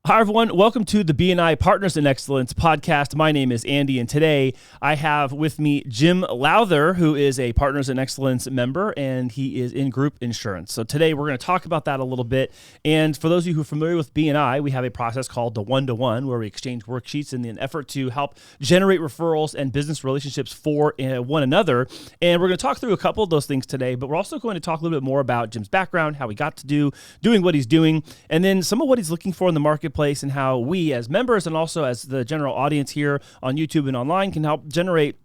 Hi, everyone. Welcome to the BNI Partners In Excellence podcast. My name is Andy, and today I have with me Jim Lowther, who is a Partners In Excellence member, and he is in group insurance. So today we're going to talk about that a little bit. And for those of you who are familiar with BNI, we have a process called the one-to-one, where we exchange worksheets in an effort to help generate referrals and business relationships for one another. And we're going to talk through a couple of those things today, but we're also going to talk a little bit more about Jim's background, how he got to doing what he's doing, and then some of what he's looking for in the marketplace, and how we as members and also as the general audience here on YouTube and online can help generate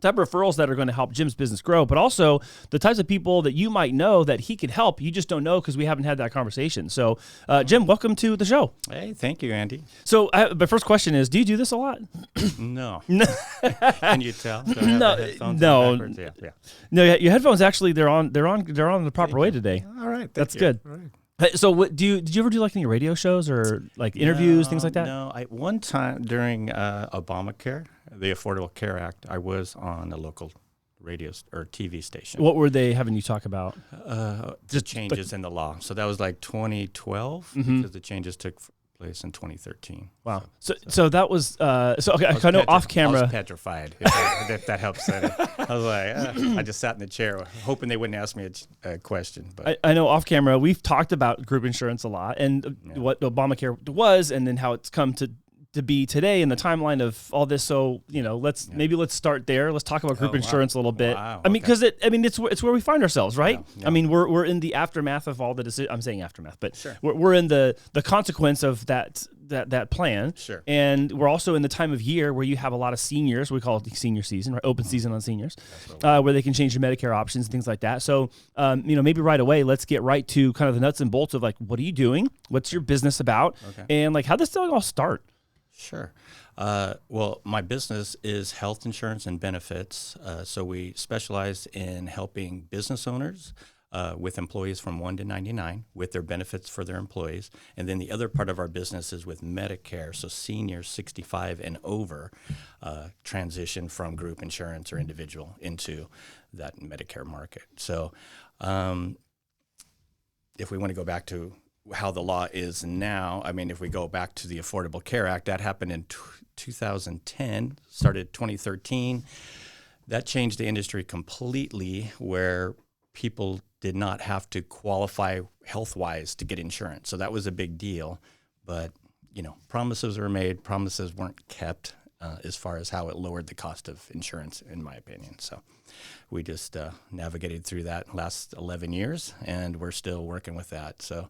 type of referrals that are going to help Jim's business grow, but also the types of people that you might know that he could help. You just don't know because we haven't had that conversation. So Jim, welcome to the show. Hey, thank you, Andy. So my first question is, do you do this a lot? No. Can you tell? No. Your headphones actually, they're on the proper way today. All right. That's good. All right. So did you ever do like any radio shows or like interviews, things like that? No, one time during Obamacare, the Affordable Care Act, I was on a local radio or TV station. What were they having you talk about? Just changes in the law. So that was like 2012 because the changes took place in 2013. Wow. So that was okay. I know off camera. I was petrified. If that helps. I was like, I just sat in the chair hoping they wouldn't ask me a question. But I know off camera we've talked about group insurance a lot and what Obamacare was, and then how it's come to be today in the timeline of all this. So let's start there. Let's talk about group insurance a little bit. Wow. I mean, because it's where we find ourselves, right? Yeah. I mean, we're in the aftermath of all the decisions. I'm saying aftermath, but sure. we're in the consequence of that plan. Sure. And we're also in the time of year where you have a lot of seniors. We call it the senior season, right? Open season on seniors, where they can change their Medicare options and things like that. So, maybe right away, let's get right to kind of the nuts and bolts of like, what are you doing? What's your business about? Okay. And like, how does this all start? Sure. Well, my business is health insurance and benefits. So we specialize in helping business owners with employees from 1 to 99 with their benefits for their employees. And then the other part of our business is with Medicare. So seniors 65 and over transition from group insurance or individual into that Medicare market. So if we want to go back to how the law is now, I mean, if we go back to the Affordable Care Act, that happened in 2010, started 2013. That changed the industry completely, where people did not have to qualify health-wise to get insurance. So that was a big deal. But, promises were made, promises weren't kept as far as how it lowered the cost of insurance, in my opinion. So we just navigated through that last 11 years, and we're still working with that. So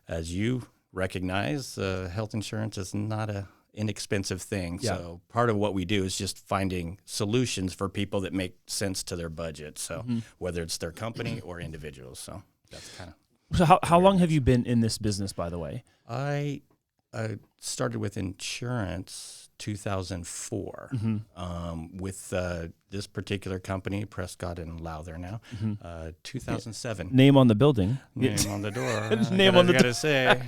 as you recognize, health insurance is not an inexpensive thing. Yeah. So part of what we do is just finding solutions for people that make sense to their budget. So whether it's their company or individuals. So that's kind of. So how long have you been in this business, by the way? I started with insurance 2004 with this particular company, Prescott and Lowther now, 2007. Name on the building. Name on the door. Name on the door. I gotta say.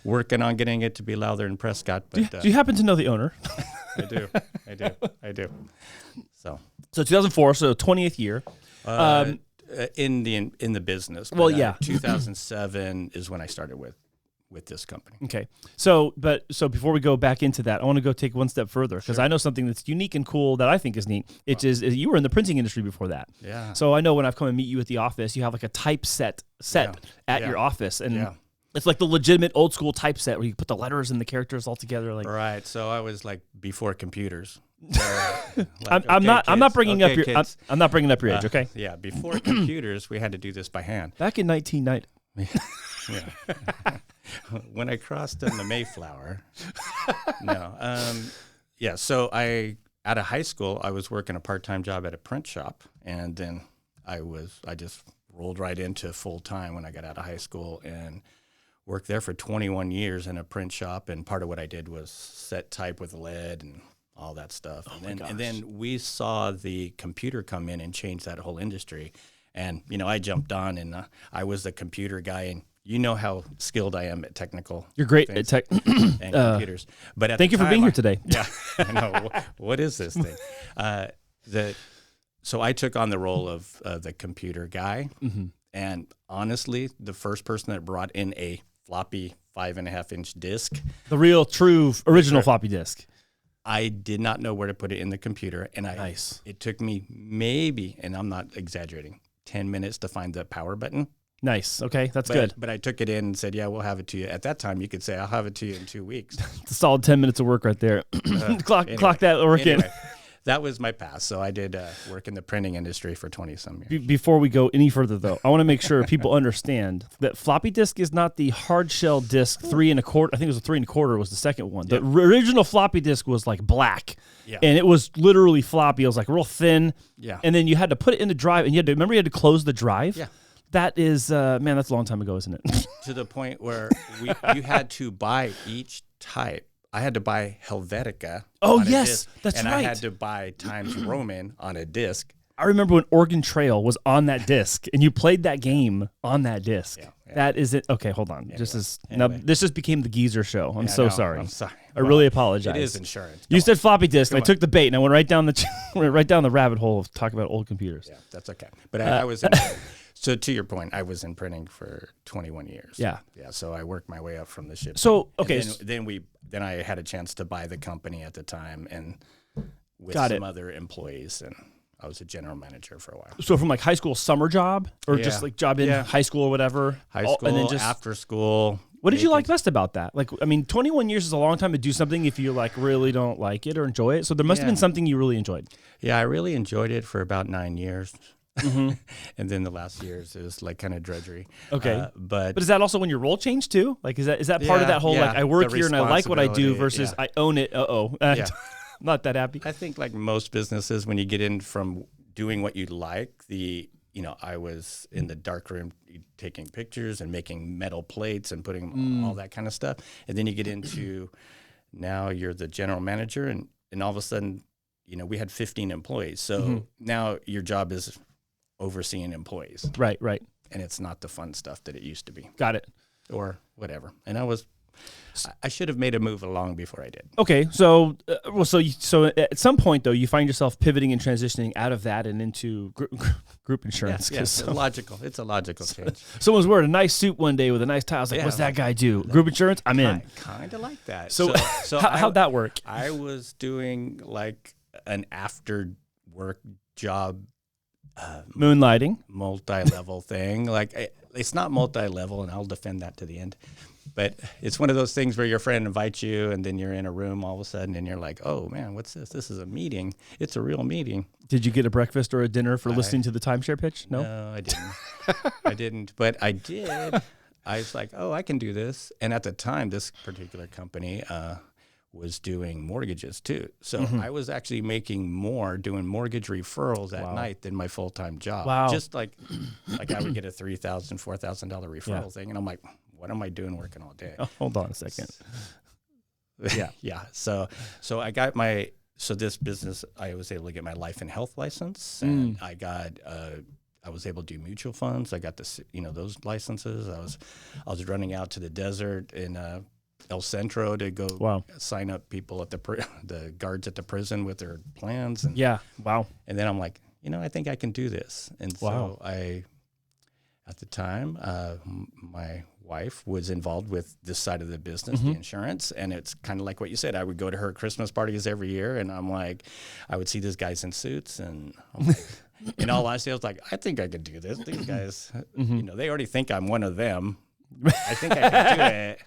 Working on getting it to be Lowther and Prescott. But, do you happen to know the owner? I do. So 2004, so 20th year. In the business. Well, yeah. 2007 is when I started with this company. Okay. So before we go back into that, I want to go take one step further because I know something that's unique and cool that I think is neat. It is you were in the printing industry before that. Yeah. So I know when I've come and meet you at the office, you have like a typeset at your office, and it's like the legitimate old school typeset where you put the letters and the characters all together. Like right. So I was like before computers. I'm not bringing up your age. Okay. Yeah. Before computers, we had to do this by hand. Back in 1990. Yeah. When I crossed on the Mayflower. No. So out of high school, I was working a part-time job at a print shop, and then I just rolled right into full-time when I got out of high school and worked there for 21 years in a print shop. And part of what I did was set type with lead and all that stuff. And then we saw the computer come in and change that whole industry. And, I jumped on, and I was the computer guy, and you know how skilled I am at technical. You're great at tech and computers. But thank you for being here today. Yeah, I know. What is this thing? So I took on the role of the computer guy, and honestly, the first person that brought in a floppy 5.5-inch disc. The real, true, original floppy disk. I did not know where to put it in the computer, and it took me maybe, and I'm not exaggerating, 10 minutes to find the power button. Nice. Okay, that's good. But I took it in and said, yeah, we'll have it to you. At that time, you could say, I'll have it to you in 2 weeks. It's a solid 10 minutes of work right there. Clock that work in. That was my past. So I did work in the printing industry for 20-some years. Before we go any further, though, I want to make sure people understand that floppy disk is not the hard shell disk 3 1/4. I think it was a 3 1/4 was the second one. Yep. The original floppy disk was like black. Yeah. And it was literally floppy. It was like real thin. Yeah. And then you had to put it in the drive, and you had to close the drive. Yeah. That is, man, that's a long time ago, isn't it? To the point where you had to buy each type. I had to buy Helvetica. Oh, yes, disc, that's and right. I had to buy Times Roman on a disc. I remember when Oregon Trail was on that disc, and you played that game on that disc. Yeah. That is it. Okay, hold on. Now this just became the Geezer show. I'm so sorry. I'm sorry. I really apologize. It is insurance. You said floppy disk, and I took the bait, and I went right down the rabbit hole of talking about old computers. Yeah, that's okay. But I was in, so to your point, I was in printing for 21 years. Yeah. Yeah. So I worked my way up from the ship. So okay. Then I had a chance to buy the company at the time, and with other employees, and I was a general manager for a while. So from like high school summer job, or just like job in high school or whatever? High school, and then just after school. What did you like best about that? Like, I mean, 21 years is a long time to do something if you like really don't like it or enjoy it. So there must have been something you really enjoyed. Yeah, I really enjoyed it for about 9 years. Mm-hmm. And then the last years is like kind of drudgery. Okay. But is that also when your role changed too? Like, is that part of that whole, like, I work here and I like what I do versus I own it. Not that happy. I think like most businesses, when you get in from doing what you like, I was in the dark room taking pictures and making metal plates and putting all that kind of stuff. And then you get into, now you're the general manager, and all of a sudden, we had 15 employees. So now your job is overseeing employees. Right. And it's not the fun stuff that it used to be. Got it. Or whatever. And I should have made a move long before I did. Okay, so at some point though, you find yourself pivoting and transitioning out of that and into group insurance. Yeah, it's logical. It's a logical change. Someone's wearing a nice suit one day with a nice tie. I was like, what's that guy do? Group insurance? I'm in. Kind of like that. So how'd that work? I was doing like an after work job. Moonlighting. Multi-level thing. Like it's not multi-level, and I'll defend that to the end. But it's one of those things where your friend invites you, and then you're in a room all of a sudden, and you're like, oh, man, what's this? This is a meeting. It's a real meeting. Did you get a breakfast or a dinner for listening to the timeshare pitch? No, I didn't. I didn't. But I did. I was like, oh, I can do this. And at the time, this particular company was doing mortgages, too. So I was actually making more doing mortgage referrals at night than my full-time job. Wow. Just like I would get a $3,000, $4,000 referral thing, and I'm like, what am I doing working all day? Oh, hold on a second. Yeah. So I got this business, I was able to get my life and health license, and I was able to do mutual funds. I got those licenses. I was running out to the desert in El Centro to go sign up people at the guards at the prison with their plans. And, And then I'm like, I think I can do this. And so at the time, my wife was involved with this side of the business, the insurance, and it's kind of like what you said. I would go to her Christmas parties every year, and I'm like, I would see these guys in suits, and I'm like, in all honesty, I was like, I think I could do this. These guys, they already think I'm one of them. I think I can do it.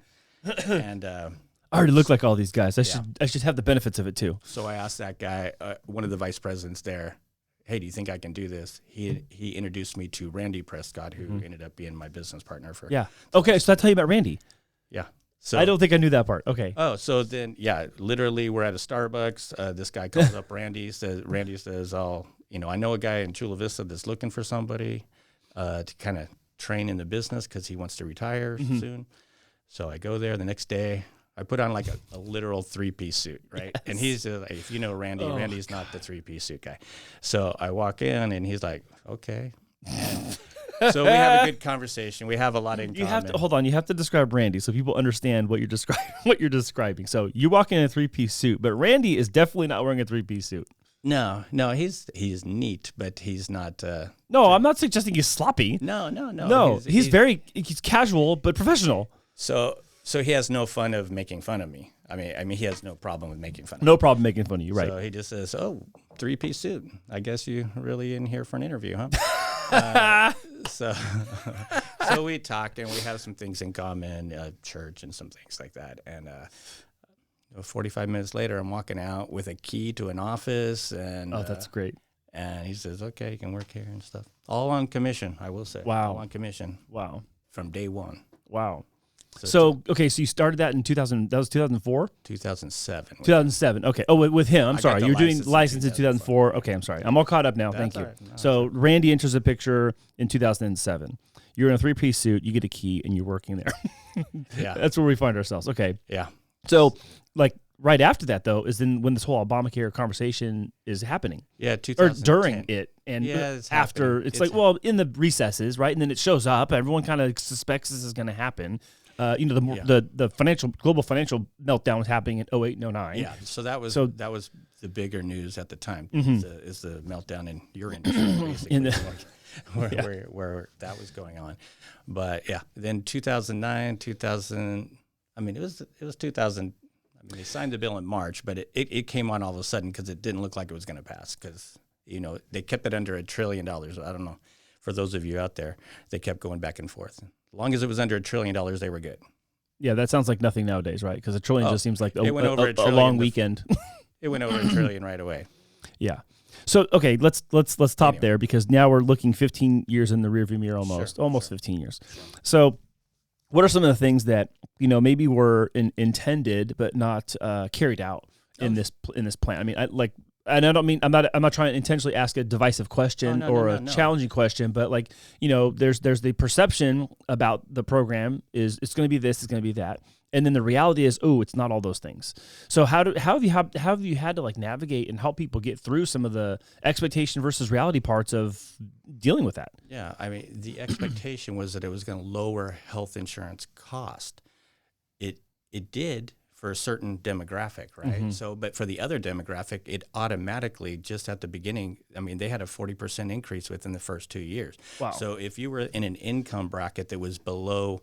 And I already look like all these guys. I should have the benefits of it too. So I asked that guy, one of the vice presidents there, hey, do you think I can do this? He introduced me to Randy Prescott, who ended up being my business partner for. Yeah. Okay, so I'll tell you about Randy. Yeah. So I don't think I knew that part. Okay. Oh, so then, literally we're at a Starbucks. This guy calls up Randy, says, I know a guy in Chula Vista that's looking for somebody to kind of train in the business because he wants to retire soon. So I go there the next day. I put on like a literal 3-piece suit, right? Yes. And he's like, if you know Randy, Randy's not the 3-piece suit guy. So I walk in and he's like, okay. And so we have a good conversation. We have a lot in common. Hold on. You have to describe Randy so people understand what you're describing. So you walk in a 3-piece suit, but Randy is definitely not wearing a 3-piece suit. No, he's neat, but he's not. No, I'm not suggesting he's sloppy. No. He's casual but professional. So he has no fun of making fun of me. I mean, he has no problem with making fun of me. No problem making fun of you, right? So he just says, "Oh, 3-piece suit. I guess you really in here for an interview, huh?" So we talked, and we have some things in common, church and some things like that. And 45 minutes later, I'm walking out with a key to an office, and that's great. And he says, "Okay, you can work here and stuff." All on commission, I will say. Wow. All on commission. Wow. From day one. Wow. So you started that in 2000. That was 2004. 2007. 2007. Okay. Oh, with him. I'm sorry. got the You're doing license in license in 2004. Okay. I'm sorry. I'm all caught up now. Thank you. all right. No, So Randy enters the picture in 2007. You're in a 3-piece suit. You get a key, and you're working there. Yeah. That's where we find ourselves. Okay. Yeah. So, like right after that, though, is then when this whole Obamacare conversation is happening. Yeah. Or 2010. during it, and it's after happening. it's like, well, in the recesses, right? And then it shows up. Everyone kind of suspects this is going to happen. The global financial meltdown was happening in 2008 and 2009. Yeah, so that was the bigger news at the time. Is the meltdown in your industry, basically, where that was going on. But yeah, then 2009, 2000. I mean, it was 2000. I mean, they signed the bill in March, but it came on all of a sudden because it didn't look like it was going to pass because they kept it under $1 trillion. I don't know. For those of you out there, they kept going back and forth. As long as it was under $1 trillion, they were good. Yeah, that sounds like nothing nowadays, right? Because $1 trillion just seems like a long weekend. It went over $1 trillion right away. Yeah. So okay, let's stop there because now we're looking 15 years in the rearview mirror almost 15 years. So, what are some of the things that maybe were intended but not carried out in this plan? I mean, and I don't mean I'm not trying to intentionally ask a divisive question or a challenging question, but there's the perception about the program is it's going to be this, it's going to be that, and then the reality is it's not all those things. So how have you had to navigate and help people get through some of the expectation versus reality parts of dealing with that? Yeah, I mean the expectation was that it was going to lower health insurance cost. It did. For a certain demographic, right? Mm-hmm. So, but for the other demographic, it automatically, just at the beginning, I mean, they had a 40% increase within the first 2 years. Wow. So if you were in an income bracket that was below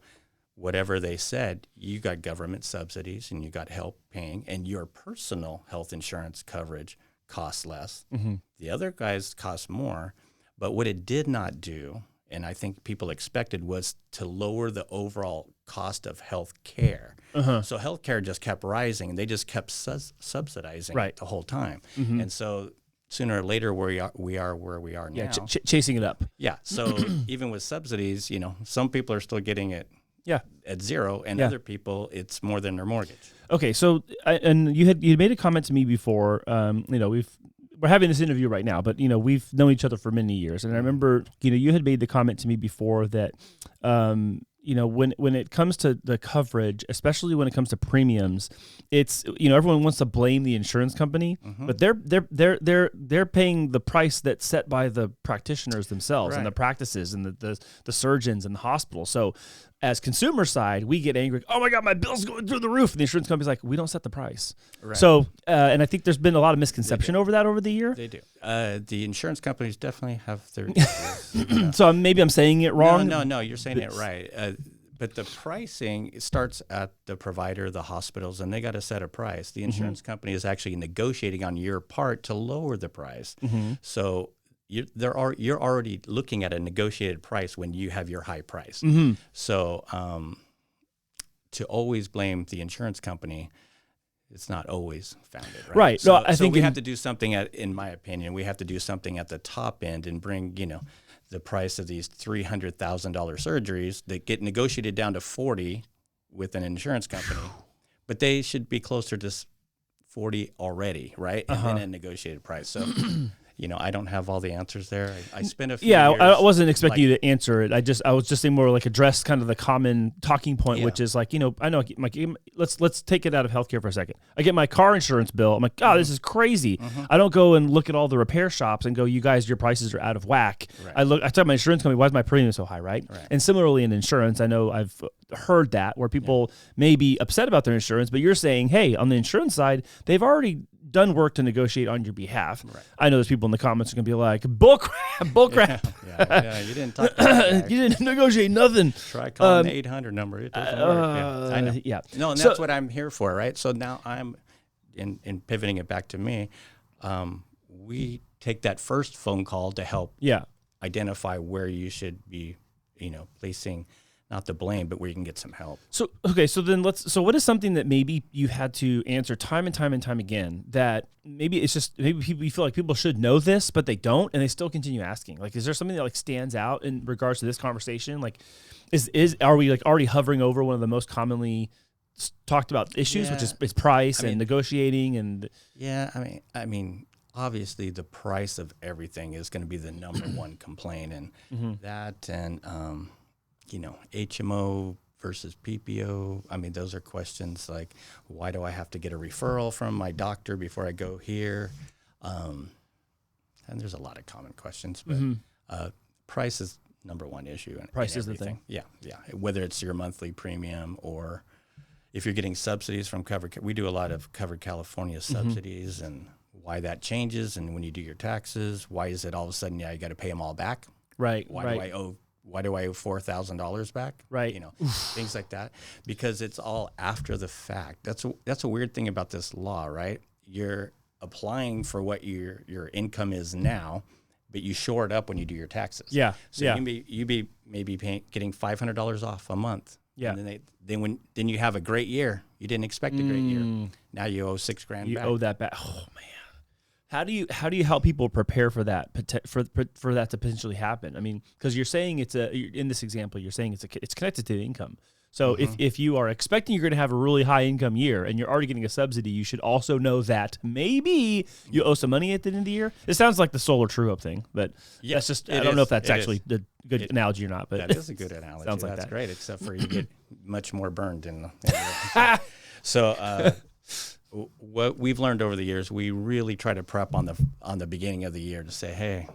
whatever they said, you got government subsidies and you got help paying, and your personal health insurance coverage costs less. Mm-hmm. The other guys cost more, but what it did not do, and I think people expected, was to lower the overall cost of health care. Uh-huh. So health care just kept rising, and they just kept subsidizing it the whole time. Mm-hmm. And so sooner or later, we are where we are now. Yeah, chasing it up. Yeah. So even with subsidies, some people are still getting it at zero, and other people, it's more than their mortgage. Okay, so you made a comment to me before. We're having this interview right now, but we've known each other for many years, and I remember you had made the comment to me before that when it comes to the coverage, especially when it comes to premiums, it's everyone wants to blame the insurance company, mm-hmm. but they're paying the price that's set by the practitioners themselves and the practices and the surgeons and the hospital. So as consumer side, we get angry. Oh my God, my bill's going through the roof. And the insurance company's like, we don't set the price. Right. So, and I think there's been a lot of misconception over that over the year. They do. The insurance companies definitely have their issues. So maybe I'm saying it wrong. No, you're saying it right. But the pricing starts at the provider, the hospitals, and they got to set a price. The insurance mm-hmm. company is actually negotiating on your part to lower the price. Mm-hmm. So you're already looking at a negotiated price when you have your high price. Mm-hmm. So to always blame the insurance company, it's not always founded, right? Right. So, no, I think we have to do something in my opinion, we have to do something at the top end and bring, the price of these $300,000 surgeries that get negotiated down to 40 with an insurance company, but they should be closer to 40 already, right? And then a negotiated price. So I don't have all the answers there. I spent a few years. I wasn't expecting you to answer it. I was just saying more address kind of the common talking point, which is I know let's take it out of healthcare for a second. I get my car insurance bill. I'm like, oh, this is crazy. Mm-hmm. I don't go and look at all the repair shops and go, you guys, your prices are out of whack. Right. I tell my insurance company, why is my premium so high, right? And similarly in insurance, I know I've heard that where people may be upset about their insurance, but you're saying, hey, on the insurance side, they've already done work to negotiate on your behalf. Right. I know there's people in the comments are going to be like, bull crap. Yeah, you didn't talk about You didn't negotiate nothing. Try calling the 800 number. It doesn't work. I know. Yeah. No, and that's what I'm here for, right? So now I'm in pivoting it back to me. We take that first phone call to help identify where you should be, placing not the blame, but where you can get some help. So, okay, so what is something that maybe you had to answer time and time and time again that maybe people, you feel like people should know this, but they don't, and they still continue asking? Like, is there something that like stands out in regards to this conversation? Like, are we like already hovering over one of the most commonly talked about issues, which is price and negotiating and I mean, obviously the price of everything is going to be the number one complaint, and that and HMO versus PPO. I mean, those are questions like, why do I have to get a referral from my doctor before I go here? And there's a lot of common questions, but price is number one issue. Price is the thing. Yeah. Whether it's your monthly premium or if you're getting subsidies from we do a lot of Covered California subsidies and why that changes. And when you do your taxes, why is it all of a sudden, you got to pay them all back? Right. Why do I owe $4,000 back? Right. Things like that, because it's all after the fact. That's a weird thing about this law, right? You're applying for what your income is now, but you shore it up when you do your taxes. Yeah. So you be maybe getting $500 off a month. Yeah. And then you have a great year. You didn't expect a great year. Now you owe $6,000 back. You owe that back. Oh man. How do you help people prepare for that for that to potentially happen? I mean, because you're saying in this example, you're saying it's connected to the income. So if you are expecting you're going to have a really high income year and you're already getting a subsidy, you should also know that maybe you owe some money at the end of the year. It sounds like the solar true up thing, but that's just I don't know if that's actually the good analogy or not. But that is a good analogy. Sounds like that's that. Great, except for you get much more burned in so. What we've learned over the years, we really try to prep on the beginning of the year to say, hey,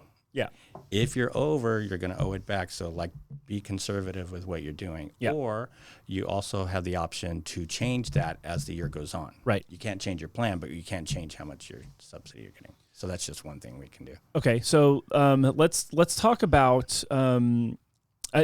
if you're over, you're going to owe it back. So like, be conservative with what you're doing. Yeah. Or you also have the option to change that as the year goes on. Right. You can't change your plan, but you can change how much your subsidy you're getting. So that's just one thing we can do. Okay. So let's talk about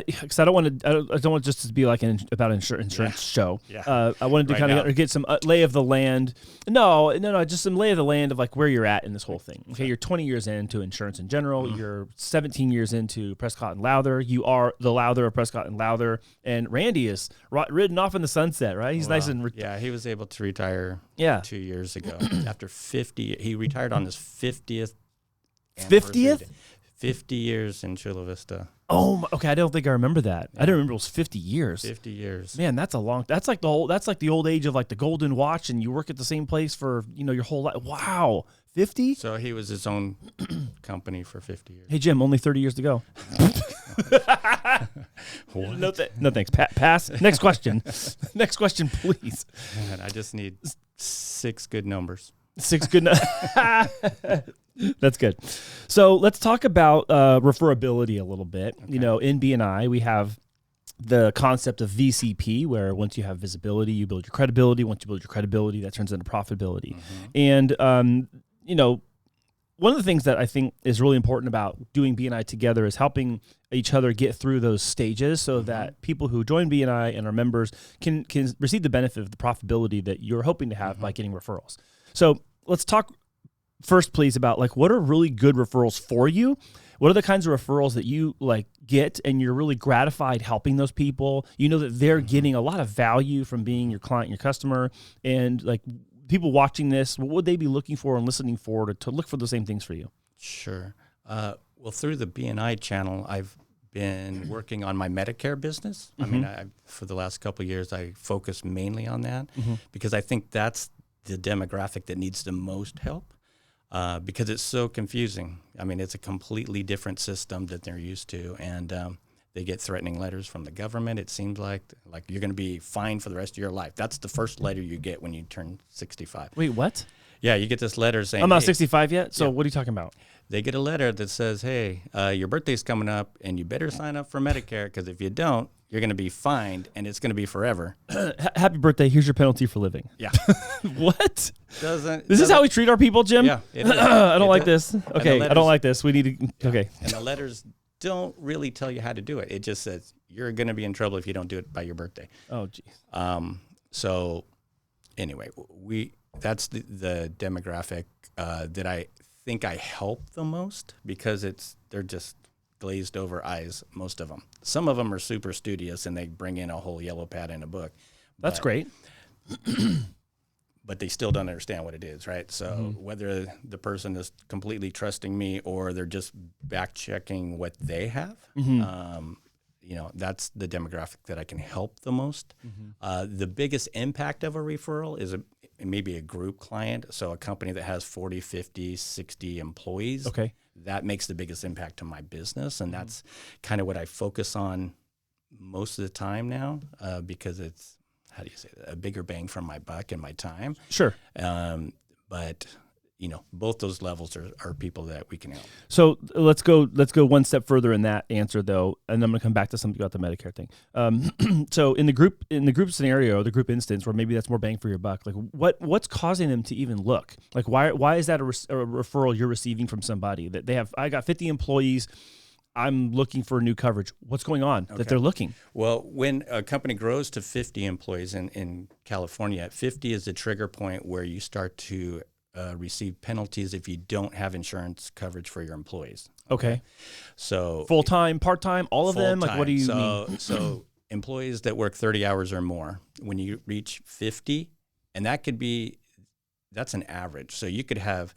because I don't want just to be like about insurance show. Yeah. I wanted to kind of get some lay of the land. No, just some lay of the land of like where you're at in this whole thing. Okay, you're 20 years into insurance in general. You're 17 years into Prescott and Lowther. You are the Lowther of Prescott and Lowther. And Randy is ridden off in the sunset, right? He's nice and he was able to retire 2 years ago after 50. He retired on his 50th. 50 years in Chula Vista. Oh, okay. I don't think I remember that. I didn't remember it was 50 years. 50 years. Man, that's like the old age of like the golden watch, and you work at the same place for, your whole life. Wow. 50? So he was his own company for 50 years. Hey, Jim, only 30 years to go. No thanks. Pass. Next question. Next question, please. Man, I just need 6 good numbers. 6 good That's good. So let's talk about referability a little bit. Okay. In BNI, we have the concept of VCP, where once you have visibility, you build your credibility. Once you build your credibility, that turns into profitability. And, one of the things that I think is really important about doing BNI together is helping each other get through those stages so that people who join BNI and are members can receive the benefit of the profitability that you're hoping to have by getting referrals. So let's talk first, please, about like what are really good referrals for you? What are the kinds of referrals that you like get and you're really gratified helping those people? You know that they're getting a lot of value from being your client, your customer, and like people watching this, what would they be looking for and listening for to look for the same things for you? Sure. Well, through the BNI channel, I've been working on my Medicare business. I mean, for the last couple of years, I focus mainly on that because I think that's the demographic that needs the most help. Because it's so confusing. I mean, it's a completely different system that they're used to, and they get threatening letters from the government. It seems like you're going to be fined for the rest of your life. That's the first letter you get when you turn 65. Wait, what? Yeah, you get this letter saying, I'm not 65 yet, so what are you talking about? they get a letter that says, hey, your birthday's coming up and you better sign up for Medicare, because if you don't, you're going to be fined and it's going to be forever. Happy birthday. Here's your penalty for living. Yeah. What? This is how we treat our people, Jim? Yeah. It is. I don't like this. Okay. I don't like this. We need to. Okay. And the letters don't really tell you how to do it. It just says you're going to be in trouble if you don't do it by your birthday. Oh, geez. So anyway, that's the demographic that I think I help the most, because they're just glazed over eyes, most of them. Some of them are super studious and they bring in a whole yellow pad and a book. That's great. But they still don't understand what it is, right? So whether the person is completely trusting me or they're just back checking what they have, that's the demographic that I can help the most. The biggest impact of a referral is maybe a group client, so a company that has 40, 50, 60 employees. Okay. That makes the biggest impact to my business, and that's kind of what I focus on most of the time now, because it's, how do you say that, a bigger bang for my buck and my time. Sure. But both those levels are people that we can help. So let's go one step further in that answer, though, and I'm going to come back to something about the Medicare thing. So in the group scenario, the group instance, where maybe that's more bang for your buck, like what's causing them to even look? Like why is that a referral you're receiving from somebody that I got 50 employees, I'm looking for new coverage. What's going on that they're looking? Well, when a company grows to 50 employees in California, 50 is the trigger point where you start to receive penalties if you don't have insurance coverage for your employees. Okay. So full-time, part-time, all of them? Like, what do you mean? So employees that work 30 hours or more, when you reach 50, and that's an average. So you could have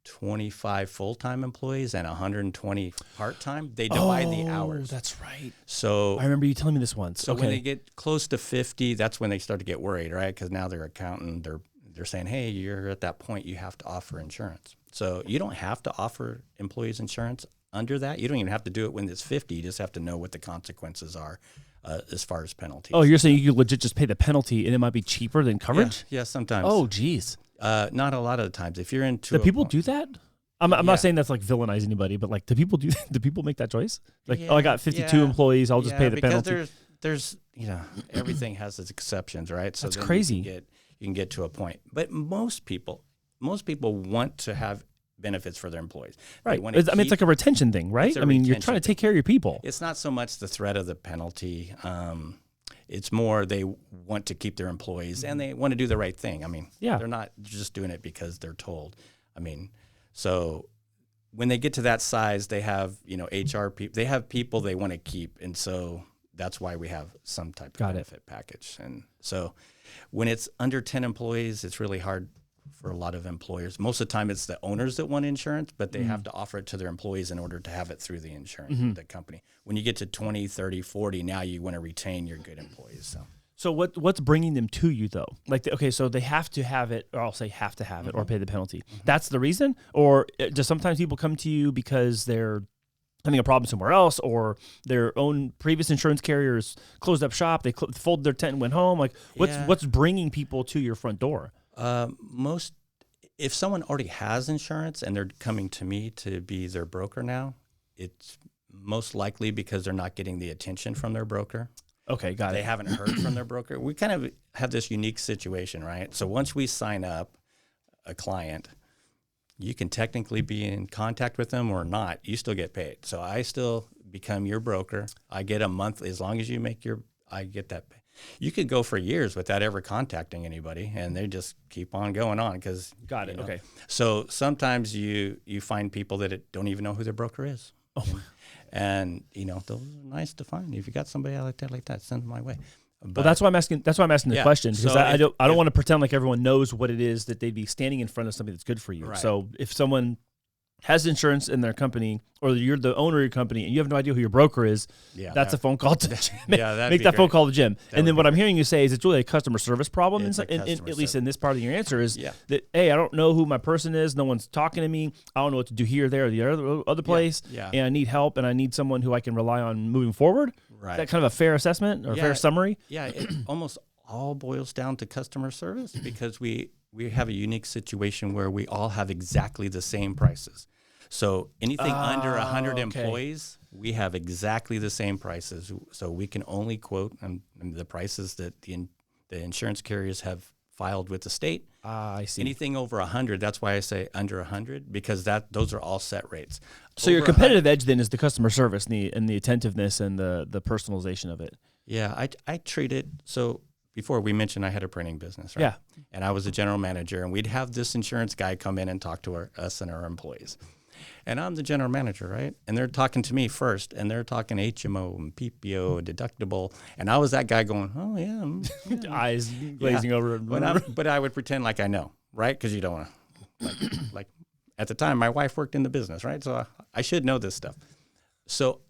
25 full-time employees and 120 part-time. They divide the hours. That's right. So I remember you telling me this once. So when they get close to 50, that's when they start to get worried, right? Because now their accountant, they're saying, hey, you're at that point, you have to offer insurance. So you don't have to offer employees insurance under that. You don't even have to do it when it's 50. You just have to know what the consequences are as far as penalties. Oh, you're saying you could legit just pay the penalty and it might be cheaper than coverage? Yeah, sometimes. Oh, geez. Not a lot of the times. If you're into do people do that? I'm not saying that's like villainize anybody, but like, do people make that choice? Like, I got 52 employees, I'll just pay the penalty. Because there's everything has its exceptions, right? So that's crazy. You can get to a point, but most people want to have benefits for their employees. Right. It's like a retention thing, right? I mean, you're trying to take care of your people. It's not so much the threat of the penalty. It's more they want to keep their employees and they want to do the right thing. I mean, they're not just doing it because they're told. I mean, so when they get to that size, they have, HR people, they have people they want to keep. And so that's why we have some type of benefit package. And so when it's under 10 employees, it's really hard for a lot of employers. Most of the time it's the owners that want insurance, but they have to offer it to their employees in order to have it through the insurance, the company. When you get to 20, 30, 40, now you want to retain your good employees. So what's bringing them to you though? Like, so they have to have it, or I'll say have to have it or pay the penalty. That's the reason? Or just sometimes people come to you because they're having a problem somewhere else, or their own previous insurance carriers closed up shop, they folded their tent and went home? Like, what's bringing people to your front door? If someone already has insurance and they're coming to me to be their broker now, it's most likely because they're not getting the attention from their broker. Okay, got it. They haven't heard from their broker. We kind of have this unique situation, right? So once we sign up a client, you can technically be in contact with them or not. You still get paid. So I still become your broker. I get a monthly, as long as you make I get that pay. You could go for years without ever contacting anybody, and they just keep on going on because. Got it. Okay. So sometimes you find people that don't even know who their broker is. Oh. And those are nice to find. If you got somebody like that, send them my way. But, well, that's why I'm asking the question, because I don't want to pretend like everyone knows what it is that they'd be standing in front of something that's good for you. Right. So if someone has insurance in their company, or you're the owner of your company and you have no idea who your broker is, that's a phone call to Jim. Make that phone call to Jim. And then what I'm hearing you say is it's really a customer service problem, at least in this part of your answer, is that, hey, I don't know who my person is. No one's talking to me. I don't know what to do here, there, or the other place. And I need help, and I need someone who I can rely on moving forward. Right. Is that kind of a fair assessment or a fair summary? Yeah, it almost all boils down to customer service because we have a unique situation where we all have exactly the same prices. So anything under 100 okay. employees, we have exactly the same prices. So we can only quote the prices that the insurance carriers have filed with the state. I see. Anything over 100, that's why I say under 100, because those are all set rates. So your competitive edge then is the customer service and the attentiveness and the personalization of it. Yeah, I treat it so. Before we mentioned I had a printing business, right? Yeah. And I was a general manager, and we'd have this insurance guy come in and talk to us and our employees. And I'm the general manager, right? And they're talking to me first, and they're talking HMO and PPO, deductible. And I was that guy going, oh, yeah. Eyes glazing over. But I would pretend like I know, right? Because you don't want to, like at the time, my wife worked in the business, right? So I should know this stuff. So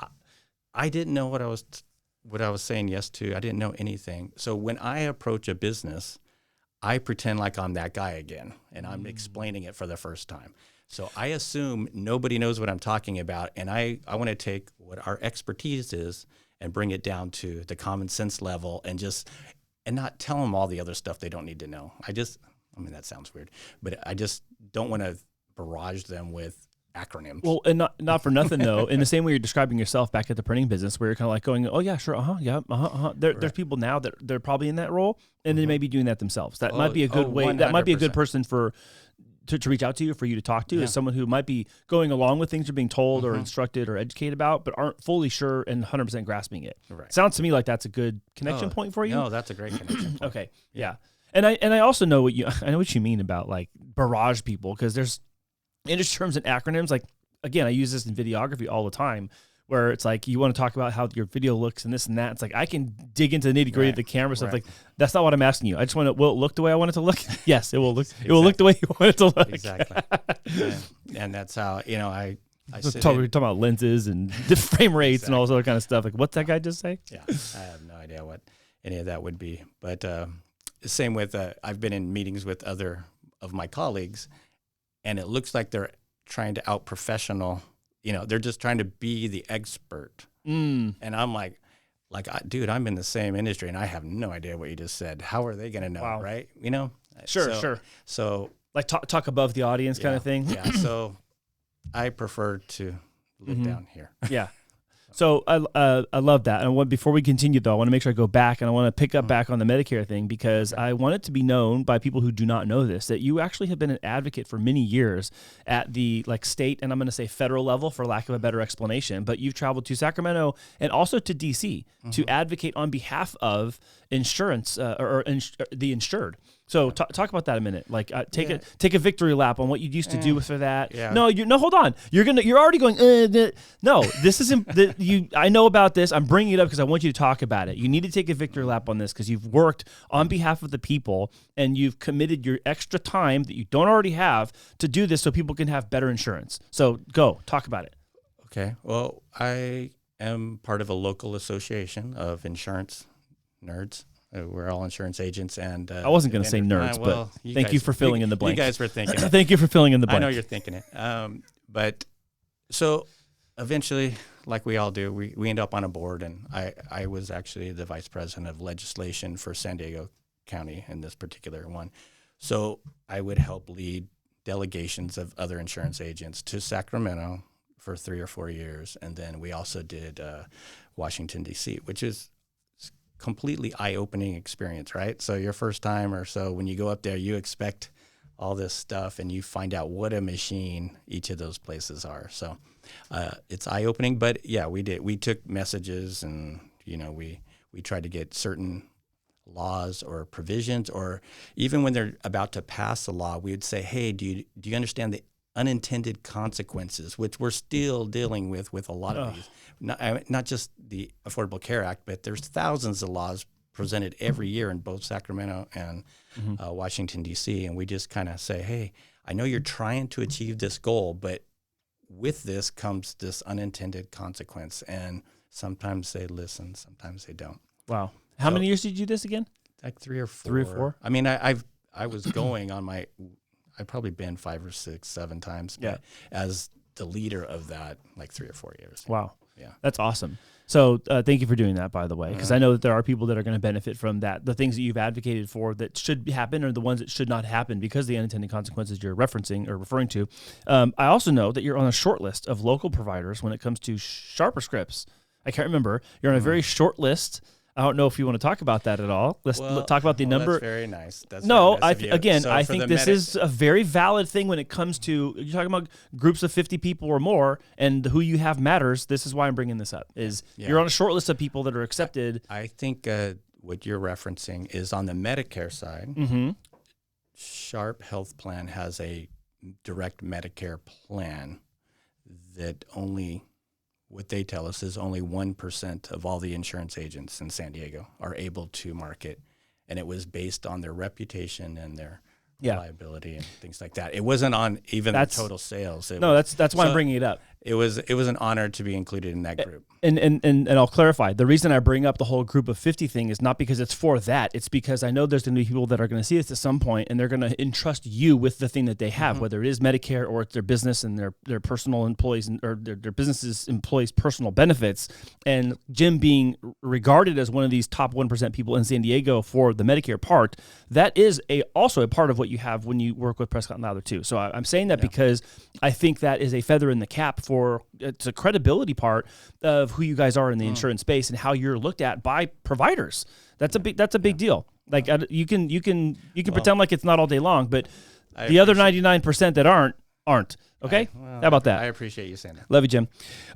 I didn't know what I was saying yes to. I didn't know anything. So when I approach a business, I pretend like I'm that guy again, and I'm explaining it for the first time. So I assume nobody knows what I'm talking about, and I want to take what our expertise is and bring it down to the common sense level and not tell them all the other stuff they don't need to know. I mean, that sounds weird, but I just don't want to barrage them with acronyms. Well, and not for nothing though. In the same way you're describing yourself back at the printing business, where you're kind of like going, "Oh yeah, sure, There's people now that they're probably in that role, and they may be doing that themselves. That might be a good way. 100%. That might be a good person to reach out to you, for you to talk to, is someone who might be going along with things you're being told or instructed or educated about, but aren't fully sure and 100% grasping it. Right. Sounds to me like that's a good connection point for you. No, that's a great connection point. Okay, yeah. And I also know I know what you mean about like barrage people, because there's industry terms and acronyms. Like, again, I use this in videography all the time, where it's like you want to talk about how your video looks and this and that. It's like I can dig into the nitty gritty of the camera stuff. Like, that's not what I'm asking you. I just want to. Will it look the way I want it to look? Yes, it will look. Exactly. It will look the way you want it to look. Exactly. and that's how I we're talking about lenses and different frame rates and all this other kind of stuff. Like, what's that guy just say? Yeah, I have no idea what any of that would be. But same with I've been in meetings with other of my colleagues, and it looks like they're trying to out-professional. They're just trying to be the expert. And I'm like, dude, I'm in the same industry, and I have no idea what you just said. How are they going to know, right? Sure. So like talk above the audience kind of thing. Yeah. So I prefer to live down here. Yeah. So I love that. And before we continue, though, I want to make sure I go back, and I want to pick up back on the Medicare thing, because I want it to be known by people who do not know this, that you actually have been an advocate for many years at the state, and I'm going to say federal level for lack of a better explanation, but you've traveled to Sacramento and also to DC to advocate on behalf of insurance or the insured. So talk about that a minute. Like take a victory lap on what you used to do for that. Yeah. No, hold on. You're already going. No, this isn't. I know about this. I'm bringing it up because I want you to talk about it. You need to take a victory lap on this, because you've worked on behalf of the people, and you've committed your extra time that you don't already have to do this, so people can have better insurance. So go talk about it. Okay. Well, I am part of a local association of insurance nerds. We're all insurance agents, and I wasn't going to say nerds, but thank you for filling in the blank. You guys were thinking it. Thank you for filling in the blank. I know you're thinking it. But so eventually, like we all do, we end up on a board, and I was actually the vice president of legislation for San Diego County in this particular one. So I would help lead delegations of other insurance agents to Sacramento for 3 or 4 years, and then we also did Washington, D.C., which is completely eye-opening experience, right? So your first time or so, when you go up there, you expect all this stuff, and you find out what a machine each of those places are. So it's eye-opening, but yeah, we did. We took messages, and we tried to get certain laws or provisions, or even when they're about to pass a law, we would say, hey, do you understand the unintended consequences, which we're still dealing with a lot of these. Not just the Affordable Care Act, but there's thousands of laws presented every year in both Sacramento and Washington, D.C., and we just kind of say, hey, I know you're trying to achieve this goal, but with this comes this unintended consequence, and sometimes they listen, sometimes they don't. Wow. How many years did you do this again? Like 3 or 4. 3 or 4? I mean, I was going on I've probably been 5 or 6, 7 times. Yeah. As the leader of that, like 3 or 4 years. Wow. Yeah. That's awesome. So thank you for doing that, by the way, because I know that there are people that are going to benefit from that. The things that you've advocated for that should happen are the ones that should not happen because of the unintended consequences you're referencing or referring to. I also know that you're on a short list of local providers when it comes to sharper scripts. I can't remember. You're on a very short list. I don't know if you want to talk about that at all. Let's talk about the number. That's very nice. I think this is a very valid thing when it comes to, you're talking about groups of 50 people or more, and who you have matters. This is why I'm bringing this up, you're on a short list of people that are accepted. I think what you're referencing is on the Medicare side. Mm-hmm. Sharp Health Plan has a direct Medicare plan that what they tell us is only 1% of all the insurance agents in San Diego are able to market. And it was based on their reputation and their reliability and things like that. It wasn't on even the total sales. That's why I'm bringing it up. It was an honor to be included in that group. And I'll clarify. The reason I bring up the whole group of 50 thing is not because it's for that. It's because I know there's going to be people that are going to see this at some point, and they're going to entrust you with the thing that they have, whether it is Medicare or it's their business and their personal employees or their businesses employees' personal benefits. And Jim being regarded as one of these top 1% people in San Diego for the Medicare part, that is also a part of what you have when you work with Prescott and Lowther too. So I'm saying that because I think that is a feather in the cap it's a credibility part of who you guys are in the insurance space and how you're looked at by providers. That's a big deal. Like you can pretend like it's not all day long, but the other 99% that aren't. Okay, how about that? I appreciate you saying that. Love you, Jim.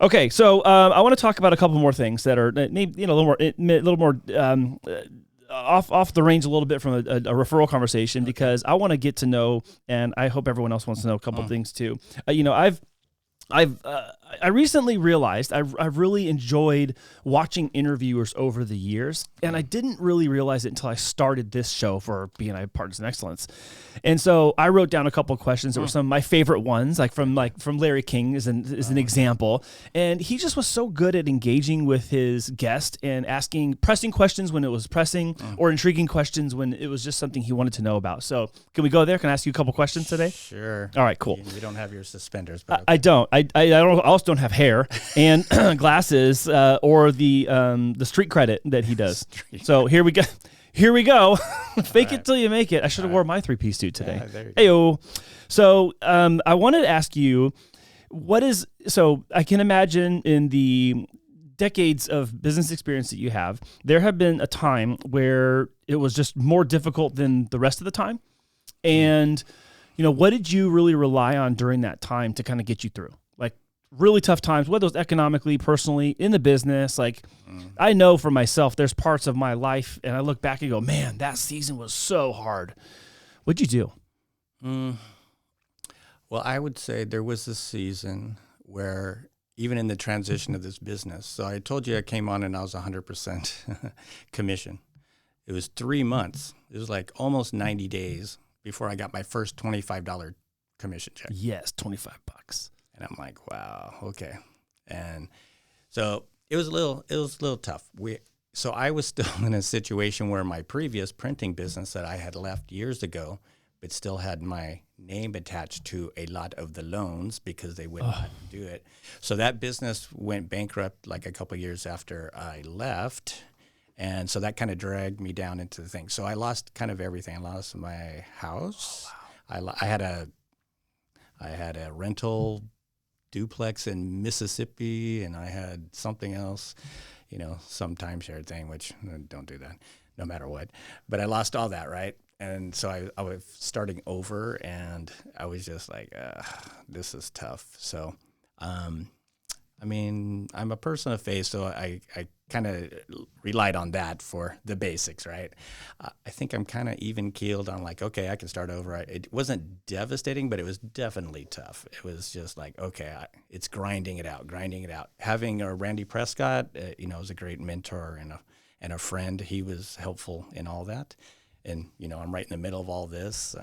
Okay, so I want to talk about a couple more things that are maybe a little more off the range a little bit from a referral conversation because I want to get to know, and I hope everyone else wants to know a couple things too. I recently realized I've really enjoyed watching interviewers over the years, and I didn't really realize it until I started this show for BNI Partners in Excellence. And so I wrote down a couple of questions that were some of my favorite ones, from Larry King is an example. And he just was so good at engaging with his guest and asking pressing questions when it was pressing or intriguing questions when it was just something he wanted to know about. So can we go there? Can I ask you a couple questions today? Sure. All right, cool. You don't have your suspenders, but okay. I don't. I also don't have hair and glasses or the street credit that he does. So here we go. Fake it till you make it. I should have wore my 3-piece suit today. Heyo. So I wanted to ask you, so I can imagine in the decades of business experience that you have, there have been a time where it was just more difficult than the rest of the time. And, what did you really rely on during that time to kind of get you through? Like really tough times, whether it was economically, personally, in the business. Like I know for myself, there's parts of my life and I look back and go, man, that season was so hard. What'd you do? Well, I would say there was a season where even in the transition of this business, so I told you I came on and I was 100% commission. It was 3 months. It was like almost 90 days before I got my first $25 commission check. Yes, $25. And I'm like, wow, okay. And so it was a little tough. So I was still in a situation where my previous printing business that I had left years ago, but still had my name attached to a lot of the loans because they wouldn't do it. So that business went bankrupt like a couple of years after I left. And so that kind of dragged me down into the thing. So I lost kind of everything. I lost my house. Oh, wow. I had a rental duplex in Mississippi, and I had something else, some timeshare thing, which don't do that no matter what. But I lost all that, right? And so I was starting over, and I was just like, this is tough. So, I'm a person of faith, so I kind of relied on that for the basics, right? I think I'm kind of even keeled on like, okay, I can start over. It wasn't devastating, but it was definitely tough. It was just like, okay, it's grinding it out. Having Randy Prescott, was a great mentor and a friend. He was helpful in all that. And, I'm right in the middle of all this.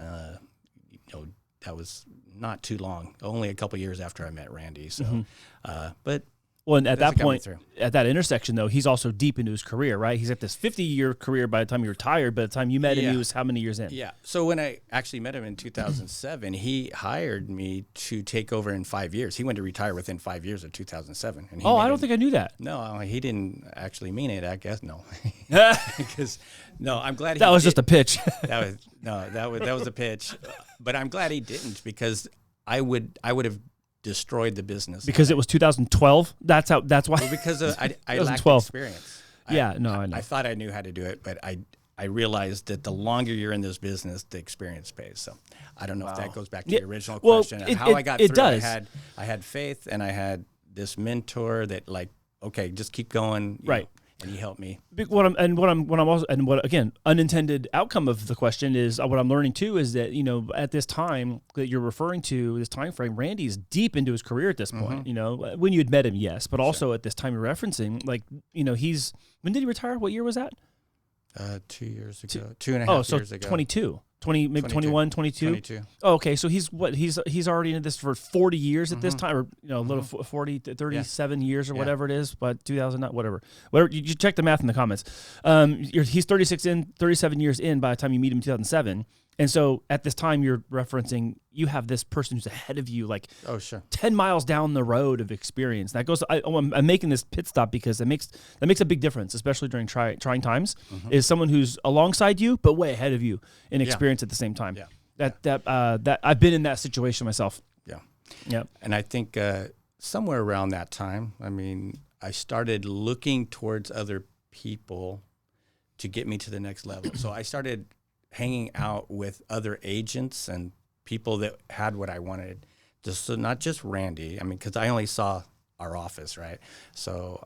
That was not too long, only a couple years after I met Randy. So, but Well, and at That's that what got me point, through. at that intersection, though, he's also deep into his career, right? He's at this 50-year career by the time he retired. By the time you met him, he was how many years in? Yeah. So when I actually met him in 2007, he hired me to take over in 5 years. He went to retire within 5 years of 2007. And I don't think I knew that. No, he didn't actually mean it, I guess. No. Because, no, I'm glad that was just a pitch. that was a pitch. But I'm glad he didn't, because I would have destroyed the business. Because it was 2012? That's why. Well, because I lacked experience. I know. I thought I knew how to do it, but I realized that the longer you're in this business, the experience pays. So I don't know if that goes back to the original question. How I got through, does. I had faith, and I had this mentor that, like, okay, just keep going. Right. And he helped me. Again, unintended outcome of the question is what I'm learning too is that, at this time that you're referring to, this time frame, Randy is deep into his career at this point. When you had met him, yes, but also at this time you're referencing, like, when did he retire? What year was that? 2 years ago, 2.5 years ago. 22. 20, maybe 21, 22? 22. Oh, okay. So he's already into this for 40 years at this time, or a little 40 to 37 years or whatever it is, but 2000, whatever. You check the math in the comments. He's 37 years in by the time you meet him in 2007. And so at this time you're referencing, you have this person who's ahead of you, like 10 miles down the road of experience. That goes, I'm making this pit stop because that makes a big difference, especially during trying times, is someone who's alongside you, but way ahead of you in experience at the same time. Yeah. That I've been in that situation myself. Yeah. Yeah. And I think somewhere around that time, I started looking towards other people to get me to the next level. So I started hanging out with other agents and people that had what I wanted. So not just Randy, because I only saw our office, right? So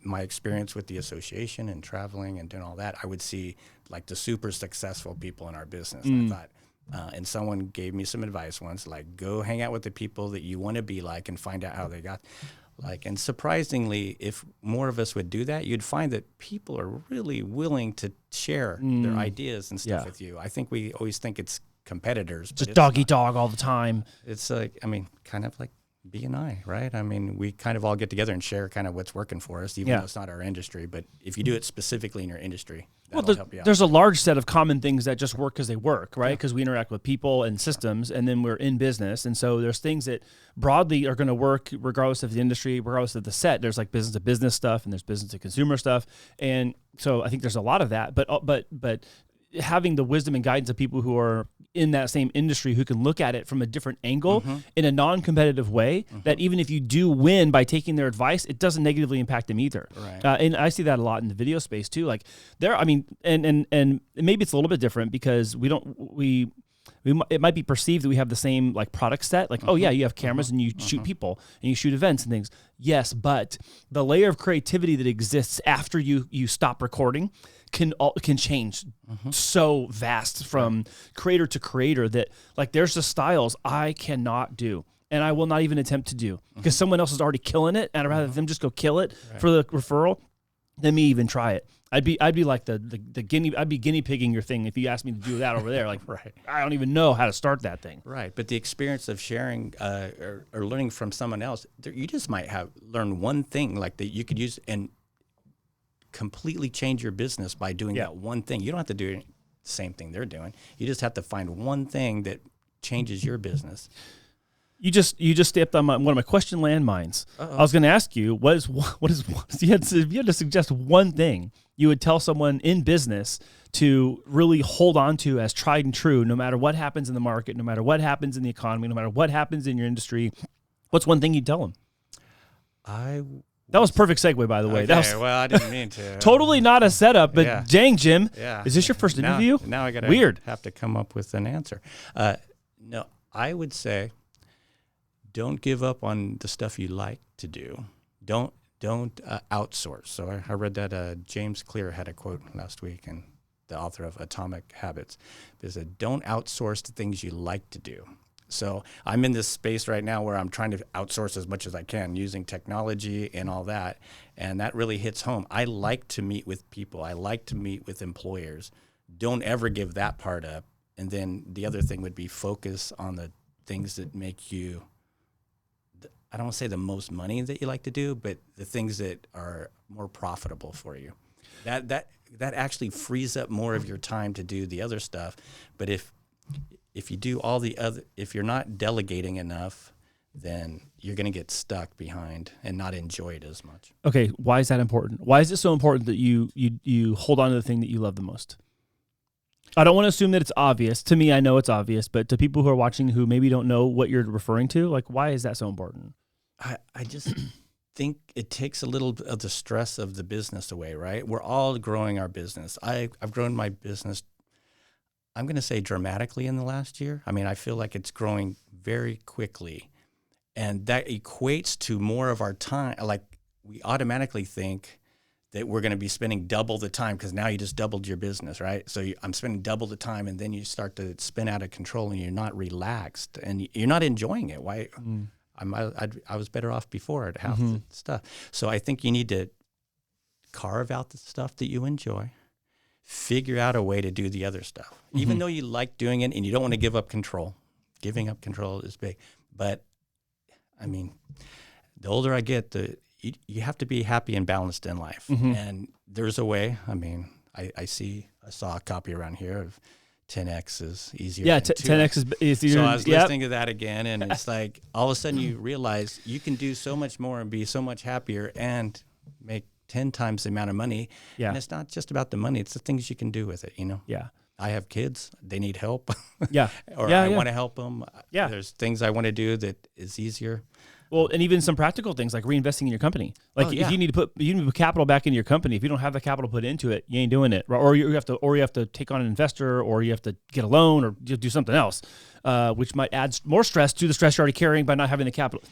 my experience with the association and traveling and doing all that, I would see like the super successful people in our business. I thought, and someone gave me some advice once, like, go hang out with the people that you want to be like and find out how they got. And surprisingly, if more of us would do that, you'd find that people are really willing to share their ideas and stuff with you. I think we always think it's competitors. Just dog eat dog all the time. It's like, kind of like BNI, right? We kind of all get together and share kind of what's working for us, even though it's not our industry. But if you do it specifically in your industry, that'll help you out. There's a large set of common things that just work because they work, right? Because we interact with people and systems, and then we're in business. And so there's things that broadly are going to work regardless of the industry, regardless of the set. There's like business to business stuff, and there's business to consumer stuff. And so I think there's a lot of that. But having the wisdom and guidance of people who are in that same industry who can look at it from a different angle in a non-competitive way, that even if you do win by taking their advice, it doesn't negatively impact them either. Right. And I see that a lot in the video space too. Like and maybe it's a little bit different because it might be perceived that we have the same like product set. Like, oh yeah, you have cameras and you shoot people and you shoot events and things. Yes, but the layer of creativity that exists after you stop recording can change so vast from creator to creator that like there's the styles I cannot do and I will not even attempt to do because someone else is already killing it, and I'd rather them just go kill it for the referral than me even try it. I'd be like the guinea. I'd be guinea pigging your thing if you asked me to do that over there. Like, I don't even know how to start that thing. Right, but the experience of sharing or learning from someone else, you just might learn one thing like that you could use and completely change your business by doing that one thing. You don't have to do the same thing they're doing. You just have to find one thing that changes your business. You just stepped on one of my question landmines. I was going to ask you, what is if you had to suggest one thing you would tell someone in business to really hold on to as tried and true, no matter what happens in the market, no matter what happens in the economy, no matter what happens in your industry, what's one thing you'd tell them? That was perfect segue, by the way. Okay, well, I didn't mean to. Totally not a setup, but dang, Jim, is this your first interview? Now I got to have to come up with an answer. No, I would say don't give up on the stuff you like to do. Don't outsource. So I read that James Clear had a quote last week, and the author of Atomic Habits, he said, don't outsource the things you like to do. So I'm in this space right now where I'm trying to outsource as much as I can using technology and all that, and that really hits home. I like to meet with people. I like to meet with employers. Don't ever give that part up. And then the other thing would be focus on the things that make you I don't want to say the most money that you like to do, but the things that are more profitable for you. That actually frees up more of your time to do the other stuff. But if you do all the other, if you're not delegating enough, then you're going to get stuck behind and not enjoy it as much. Okay, why is that important? Why is it so important that you hold on to the thing that you love the most? I don't want to assume that it's obvious. To me, I know it's obvious, but to people who are watching who maybe don't know what you're referring to, like, why is that so important? I just think it takes a little bit of the stress of the business away, right? We're all growing our business. I've grown my business, I'm going to say dramatically in the last year. I mean, I feel like it's growing very quickly. And that equates to more of our time. Like, we automatically think that we're going to be spending double the time because now you just doubled your business, right? So I'm spending double the time, and then you start to spin out of control, and you're not relaxed, and you're not enjoying it. Why? I was better off before at half the stuff. So I think you need to carve out the stuff that you enjoy, figure out a way to do the other stuff, even though you like doing it and you don't want to give up control. Giving up control is big, but I mean, the older I get, you have to be happy and balanced in life. And there's a way. I mean, I saw a copy around here of 10X is easier. Yeah, 10X is easier. So I was listening to that again, and it's like all of a sudden you realize you can do so much more and be so much happier and make 10 times the amount of money. Yeah. And it's not just about the money. It's the things you can do with it, you know? Yeah. I have kids. They need help. Yeah. Or I want to help them. Yeah. There's things I want to do that is easier. Well, and even some practical things like reinvesting in your company. Like if you need to put capital back into your company, if you don't have the capital put into it, you ain't doing it. Or you have to take on an investor, or you have to get a loan, or do something else, which might add more stress to the stress you're already carrying by not having the capital.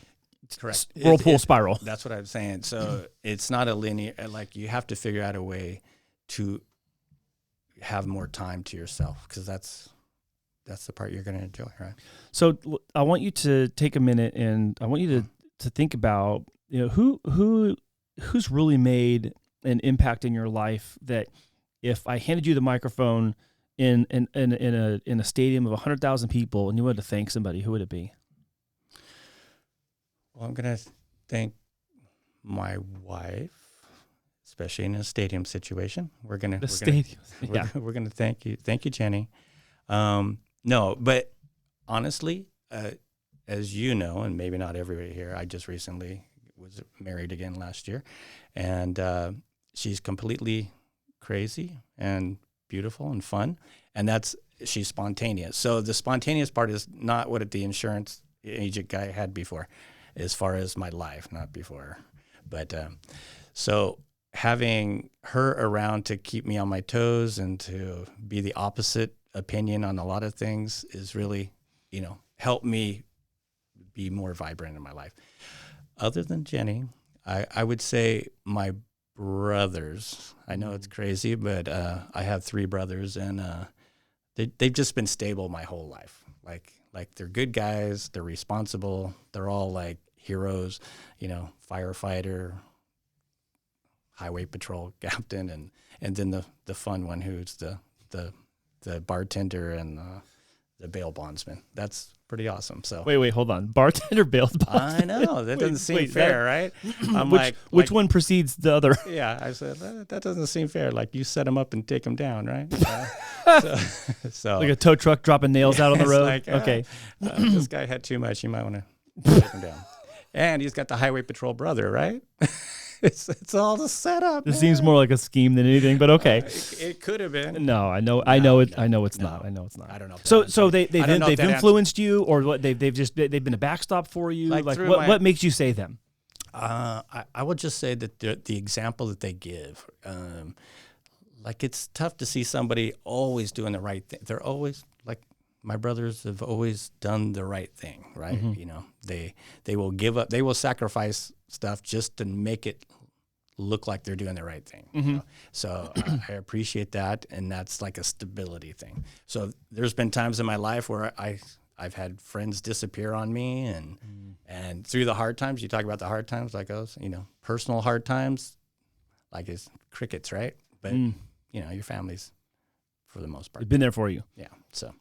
Correct. Whirlpool spiral. That's what I'm saying. So it's not a linear. Like, you have to figure out a way to have more time to yourself, because that's the part you're going to enjoy, right? So I want you to take a minute, and I want you to think about, who's really made an impact in your life, that if I handed you the microphone in a stadium of 100,000 people and you wanted to thank somebody, who would it be? Well, I'm going to thank my wife, especially in a stadium situation. We're going to thank you. Thank you, Jenny. No, but honestly, as you know, and maybe not everybody here, I just recently was married again last year, and she's completely crazy and beautiful and fun, and she's spontaneous. So the spontaneous part is not what the insurance agent guy had before, as far as my life, not before. But so having her around to keep me on my toes and to be the opposite opinion on a lot of things is really, helped me be more vibrant in my life. Other than Jenny, I would say my brothers. I know it's crazy, but I have 3 brothers, and they've just been stable my whole life. Like they're good guys, they're responsible, they're all like heroes, firefighter, highway patrol captain, and then the fun one who's the bartender and the bail bondsman. That's pretty awesome. So wait, hold on. Bartender, bail bondsman. I know that doesn't seem fair, right? Which one precedes the other? Yeah, I said that doesn't seem fair. Like, you set them up and take them down, right? So like a tow truck dropping nails out on the road. Like, okay, this guy had too much. You might want to take him down. And he's got the highway patrol brother, right? It's all the setup. This seems more like a scheme than anything, but okay. It could have been. No, I know it's not. I don't know. So they've influenced you, or what? They've been a backstop for you. Like what makes you say them? I would just say that the example that they give, like, it's tough to see somebody always doing the right thing. They're always, like, my brothers have always done the right thing, right? They will give up, they will sacrifice stuff just to make it look like they're doing the right thing. So I appreciate that, and that's like a stability thing. So there's been times in my life where I've had friends disappear on me, and through the hard times, you talk about the hard times, like those, personal hard times, like it's crickets, right? But your family's, for the most part, been there for you. Yeah. So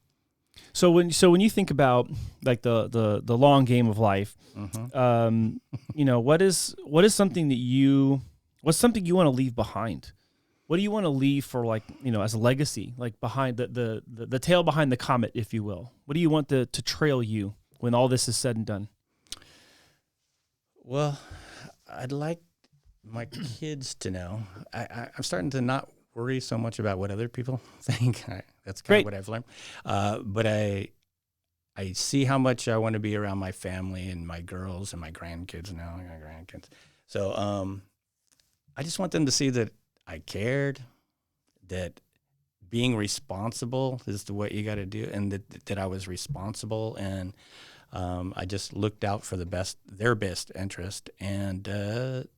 So when you think about like the long game of life, you know, what's something you want to leave behind? What do you want to leave for, like, you know, as a legacy, like behind the tail behind the comet, if you will? What do you want to trail you when all this is said and done? Well, I'd like my kids to know. I'm starting to not worry so much about what other people think. That's kind of what I've learned. But I see how much I want to be around my family and my girls and my grandkids now. I got grandkids. So I just want them to see that I cared, that being responsible is the way you got to do, and that I was responsible, and I just looked out for their best interest, and that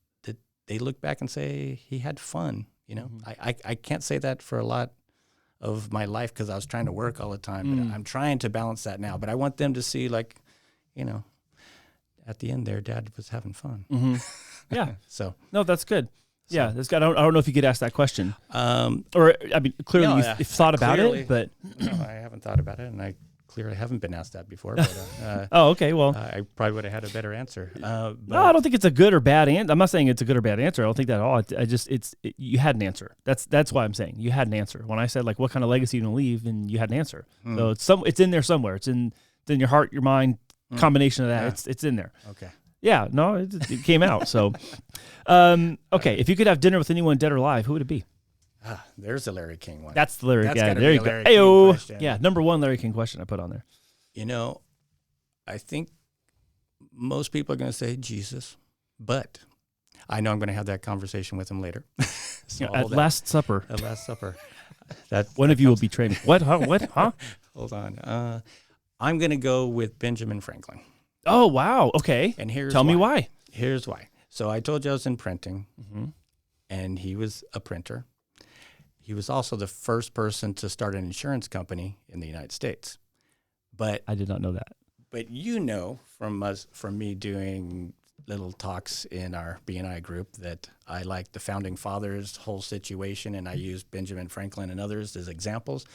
they look back and say he had fun. You know, I can't say that for a lot of my life because I was trying to work all the time. But I'm trying to balance that now. But I want them to see, like, you know, at the end there, Dad was having fun. Yeah. So no, that's good. Yeah, that's good. I don't know if you could ask that question. Or I mean, clearly you've thought about it, but no, I haven't thought about it, and I clearly haven't been asked that before. But, oh, okay. Well, I probably would have had a better answer. No, I don't think it's a good or bad answer. I'm not saying it's a good or bad answer. I don't think that at all. You had an answer. That's why I'm saying you had an answer. When I said, like, what kind of legacy you want to leave, and you had an answer. So it's in there somewhere. It's in your heart, your mind, combination of that. Yeah. It's in there. Okay. Yeah, no, it came out. So, okay, if you could have dinner with anyone dead or alive, who would it be? There's a Larry King one. That's the Larry King. There you go. Hey-o. Yeah, number one Larry King question I put on there. You know, I think most people are going to say Jesus, but I know I'm going to have that conversation with him later. So at Last Supper. At Last Supper. One of you will betray me. What? Huh? What? Huh? Hold on. I'm going to go with Benjamin Franklin. Oh, wow. Okay. And Tell me why. Here's why. So I told you I was in printing, and he was a printer. He was also the first person to start an insurance company in the United States. But I did not know that. But you know from me doing little talks in our BNI group that I like the Founding Fathers' whole situation, and I use Benjamin Franklin and others as examples.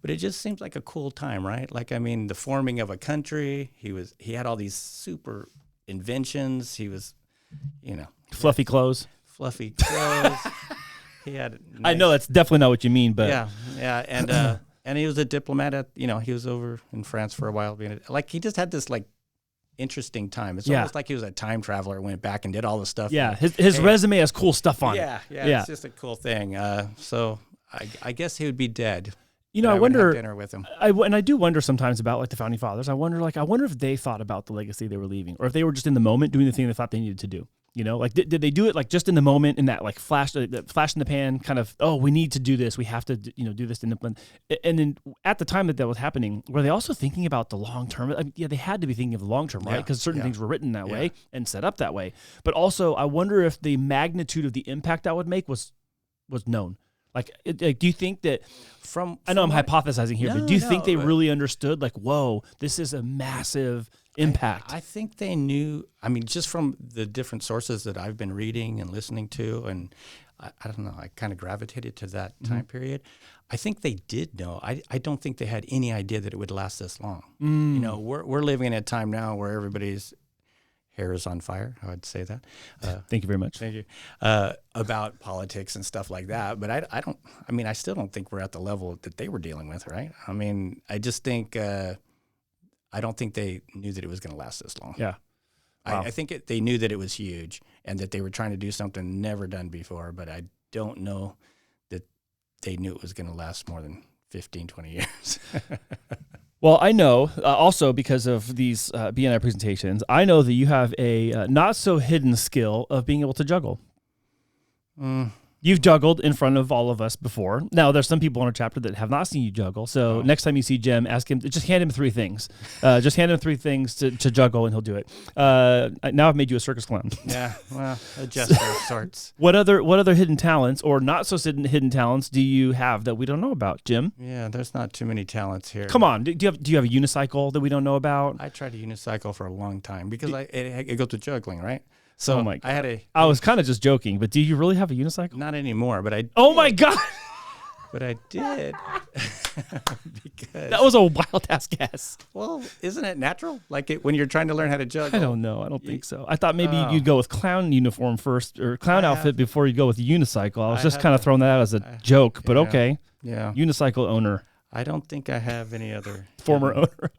But it just seems like a cool time, right? Like, I mean, the forming of a country. He had all these super inventions. He was, you know, fluffy clothes. He had. I know that's definitely not what you mean, but yeah, and he was a diplomat he was over in France for a while. He just had this, like, interesting time. It's almost like he was a time traveler, went back and did all the stuff. Yeah, his resume has cool stuff on it. Yeah, it's just a cool thing. So I guess he would be dead. You know, I wonder. Have dinner with him. I do wonder sometimes about, like, the Founding Fathers. I wonder if they thought about the legacy they were leaving, or if they were just in the moment doing the thing they thought they needed to do. You know, like, did they do it, like, just in the moment, in that, like, flash in the pan kind of, oh, we need to do this, we have to, do this. And then at the time that was happening, were they also thinking about the long term? I mean, yeah, they had to be thinking of the long term, right? Because certain things were written that way and set up that way. But also, I wonder if the magnitude of the impact that would make was known. Like, do you think that I know I'm hypothesizing here, but do you think they really understood, like, whoa, this is a massive impact? I think they knew. I mean, just from the different sources that I've been reading and listening to, and I don't know, I kind of gravitated to that time period. I think they did know. I don't think they had any idea that it would last this long. You know, we're living in a time now where everybody's hair is on fire. I would say that. Thank you very much. Thank you. About politics and stuff like that. But I still don't think we're at the level that they were dealing with, right? I mean, I just think, I don't think they knew that it was going to last this long. Yeah. Wow. I think they knew that it was huge and that they were trying to do something never done before, but I don't know that they knew it was going to last more than 15, 20 years. Well, I know also because of these BNI presentations, I know that you have a not so hidden skill of being able to juggle. You've juggled in front of all of us before. Now, there's some people in our chapter that have not seen you juggle. So next time you see Jim, ask him, just hand him 3 things. Just hand him 3 things to juggle, and he'll do it. Now I've made you a circus clown. Yeah, well, a jester of sorts. What other hidden talents or not so hidden talents do you have that we don't know about, Jim? Yeah, there's not too many talents here. Come on, do you have a unicycle that we don't know about? I tried to unicycle for a long time because it goes with juggling, right? So I was kind of just joking, but do you really have a unicycle? Not anymore, but I. Oh my God! But I did because That was a wild ass guess. well, isn't it natural? Like when you're trying to learn how to juggle. I don't know. I don't think so. I thought maybe you'd go with clown uniform first or clown outfit before you go with unicycle. I was just kind of throwing that out as a joke, but okay. Yeah. Unicycle owner. I don't think I have any other Former owner.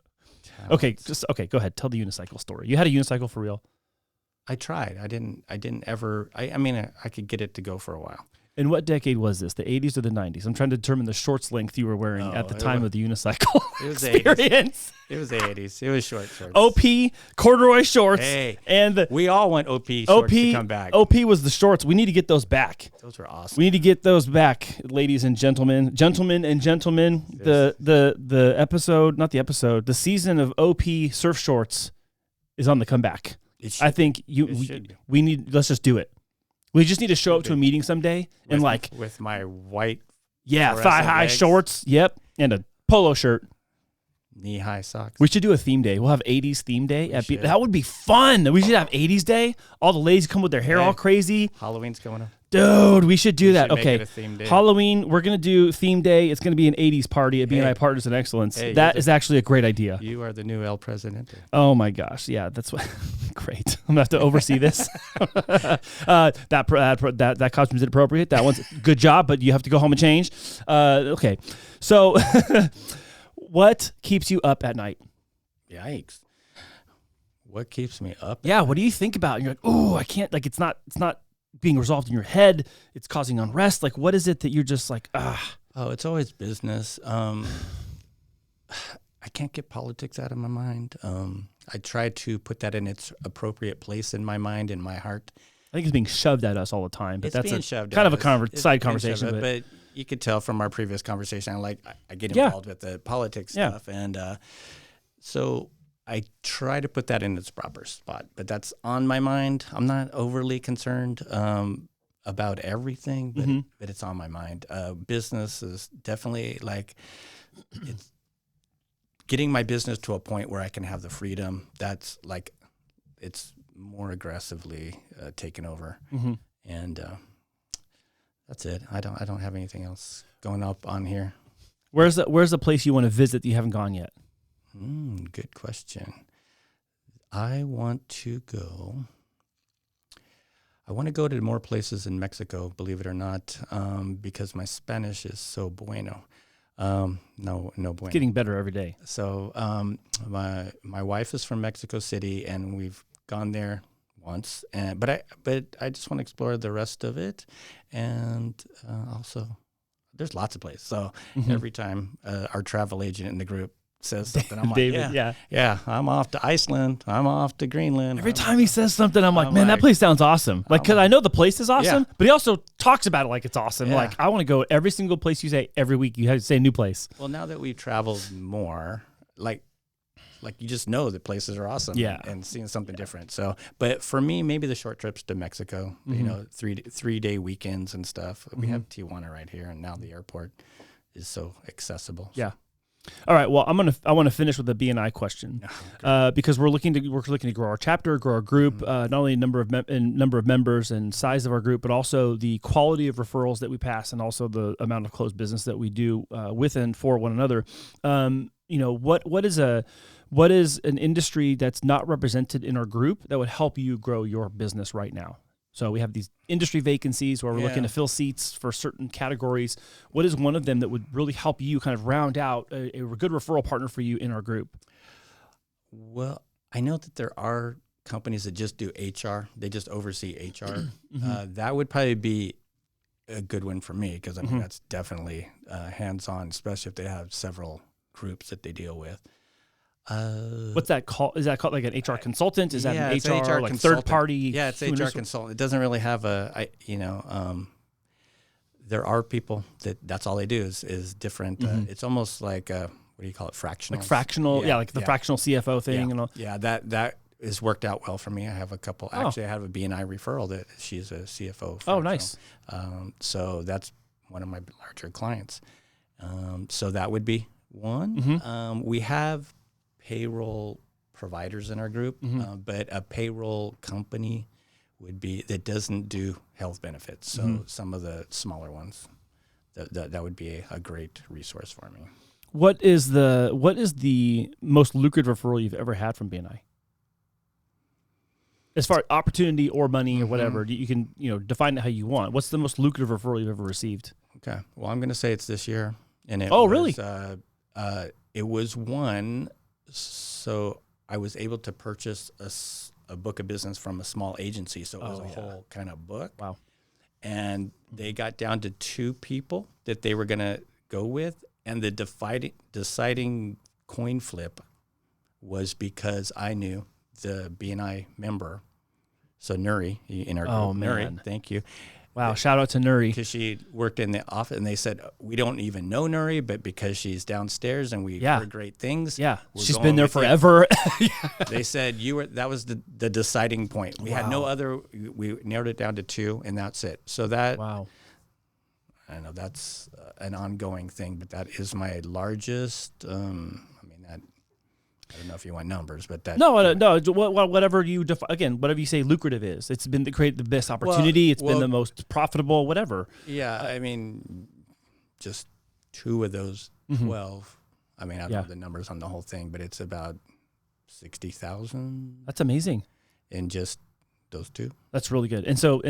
talents. Okay, go ahead. Tell the unicycle story. You had a unicycle for real? I tried. I didn't ever. I mean, I could get it to go for a while. In what decade was this? The 80s or the 90s? I'm trying to determine the shorts length you were wearing at the time of the unicycle It was experience. It was the 80s. It was short shorts. OP corduroy shorts. Hey, and we all want OP shorts to come back. OP was the shorts. We need to get those back. Those were awesome. We need to get those back, ladies and gentlemen. Gentlemen and gentlemen, the episode, not the episode, the season of OP surf shorts is on the comeback. I think we need, let's just do it. We just need to show up to a meeting someday and with my white thigh high shorts, and a polo shirt, knee high socks. We should do a theme day. We'll have 80s theme day. That would be fun. We should have 80s day. All the ladies come with their hair all crazy. Halloween's coming up. Dude, we should do that. Make Okay. it a theme day. Halloween, we're going to do theme day. It's going to be an 80s party at BNI Partners in Excellence. That is actually a great idea. You are the new El Presidente. Oh my gosh. Yeah, that's what. Great. I'm going to have to oversee this. That costume's inappropriate. That one's good job, but you have to go home and change. Okay. So what keeps you up at night? Yikes. What keeps me up? Yeah, what do you think about? And you're like, oh, I can't, like, it's not being resolved in your head. It's causing unrest. Like, what is it that you're just like, ah? Oh, it's always business. I can't get politics out of my mind. I try to put that in its appropriate place in my mind, in my heart. I think it's being shoved at us all the time, but It's that's being kind of a side conversation. But you could tell from our previous conversation, I get involved with the politics stuff. And so I try to put that in its proper spot, but that's on my mind. I'm not overly concerned about everything, but it's on my mind. Business is definitely it's getting my business to a point where I can have the freedom. That's it's more aggressively taken over, and that's it. I don't have anything else going up on here. Where's the place you want to visit that you haven't gone yet? Good question. I want to go to more places in Mexico, believe it or not, because my Spanish is so bueno. No bueno. It's getting better every day. So my wife is from Mexico City, and we've gone there once, but I just want to explore the rest of it, and also there's lots of places. So every time our travel agent in the group says something, I'm like, David, yeah, I'm off to Iceland, I'm off to Greenland. Every time he says something, I'm like, man, that place sounds awesome. Because I know the place is awesome, but he also talks about it like it's awesome. Yeah. Like, I want to go every single place you say. Every week you have to say a new place. Well, now that we've traveled more, like you just know that places are awesome, and seeing something different. So, but for me, maybe the short trips to Mexico, 3-day weekends and stuff. We have Tijuana right here, and now the airport is so accessible. Yeah. All right. Well, I want to finish with a BNI question, because we're looking to grow our chapter, grow our group, not only number of members and size of our group, but also the quality of referrals that we pass, and also the amount of closed business that we do with and for one another. What is an industry that's not represented in our group that would help you grow your business right now? So we have these industry vacancies where we're looking to fill seats for certain categories. What is one of them that would really help you kind of round out a good referral partner for you in our group? Well, I know that there are companies that just do HR. They just oversee HR. That would probably be a good one for me, because I mean, that's definitely hands-on, especially if they have several groups that they deal with. What's that called? Is that called like an HR consultant? Is that an HR like consultant. third party? Yeah, it's HR consultant. It doesn't really have there are people that's all they do is different. It's almost like what do you call it? Fractional. Like fractional, like the fractional CFO thing and all. Yeah, that has worked out well for me. I have a couple. Actually, I have a BNI referral that she's a CFO. Oh, nice. So that's one of my larger clients. So that would be one. We have payroll providers in our group, but a payroll company would be that doesn't do health benefits. So some of the smaller ones, that would be a great resource for me. What is the most lucrative referral you've ever had from BNI? As far as opportunity or money or whatever, you can define it how you want. What's the most lucrative referral you've ever received? Okay, well, I'm going to say it's this year, and it really? It was one. So I was able to purchase a book of business from a small agency, so it was a whole kind of book. Wow! And they got down to 2 people that they were going to go with, and the deciding coin flip was because I knew the BNI member, so Nuri in our group. Nuri, thank you. Wow, shout out to Nuri. Because she worked in the office, and they said, we don't even know Nuri, but because she's downstairs and we heard great things. Yeah, she's been there forever. They said that was the deciding point. We had no other, we narrowed it down to 2, and that's it. So that, I know that's an ongoing thing, but that is my largest, I don't know if you want numbers, but that... No, whatever you again, whatever you say lucrative is. It's been created the best opportunity. It's been the most profitable, whatever. Yeah, I mean, just 2 of those 12. I mean, I don't know the numbers on the whole thing, but it's about 60,000. That's amazing. In just those 2. That's really good. And so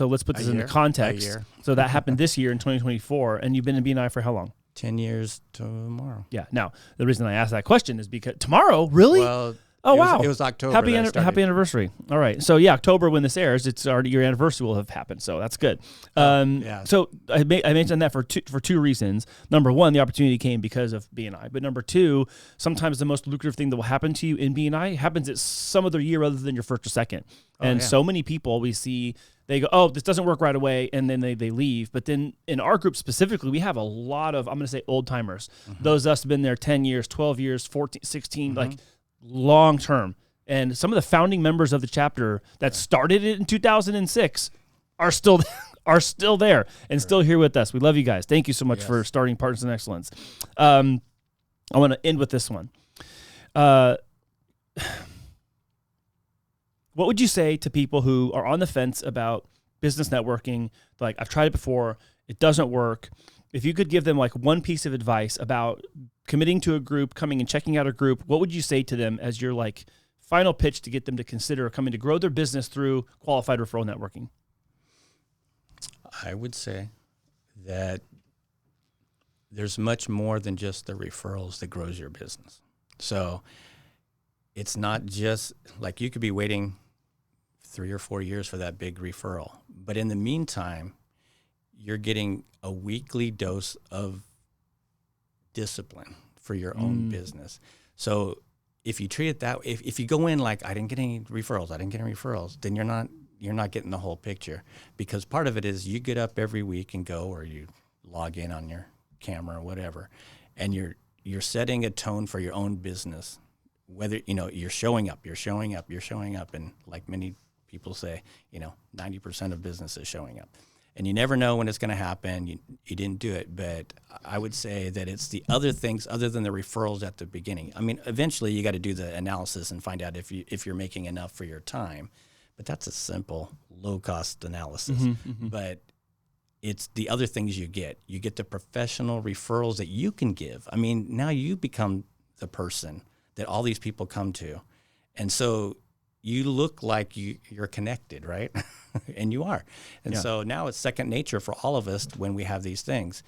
let's put this into context. So that happened this year in 2024, and you've been in BNI for how long? 10 years tomorrow. Yeah. Now, the reason I asked that question is because tomorrow, really? Well, wow. It was October. Happy anniversary. All right. So yeah, October when this airs, it's already your anniversary will have happened. So that's good. So I mentioned that for two reasons. Number one, the opportunity came because of BNI. But number 2, sometimes the most lucrative thing that will happen to you in BNI happens at some other year other than your first or second. And so many people we see, they go, oh, this doesn't work right away, and then they leave. But then in our group specifically, we have a lot of, I'm going to say old timers. Those of us have been there 10 years, 12 years, 14, 16, like long term. And some of the founding members of the chapter that started it in 2006 are still there and still here with us. We love you guys. Thank you so much for starting Partners in Excellence. I want to end with this one. What would you say to people who are on the fence about business networking? Like, I've tried it before, it doesn't work. If you could give them like one piece of advice about committing to a group, coming and checking out a group, what would you say to them as your like final pitch to get them to consider coming to grow their business through qualified referral networking? I would say that there's much more than just the referrals that grows your business. So it's not just like you could be waiting 3 or 4 years for that big referral. But in the meantime, you're getting a weekly dose of discipline for your own business. So if you treat it that way, if you go in like, I didn't get any referrals, then you're not getting the whole picture. Because part of it is you get up every week and go, or you log in on your camera or whatever, and you're setting a tone for your own business. Whether, you're showing up, and like many people say, 90% of business is showing up. And you never know when it's going to happen. You didn't do it, but I would say that it's the other things other than the referrals at the beginning. I mean, eventually you got to do the analysis and find out if you're making enough for your time. But that's a simple, low-cost analysis. But it's the other things you get. You get the professional referrals that you can give. I mean, now you become the person that all these people come to. And so you look like you're connected, right? And you are. And so now it's second nature for all of us when we have these things.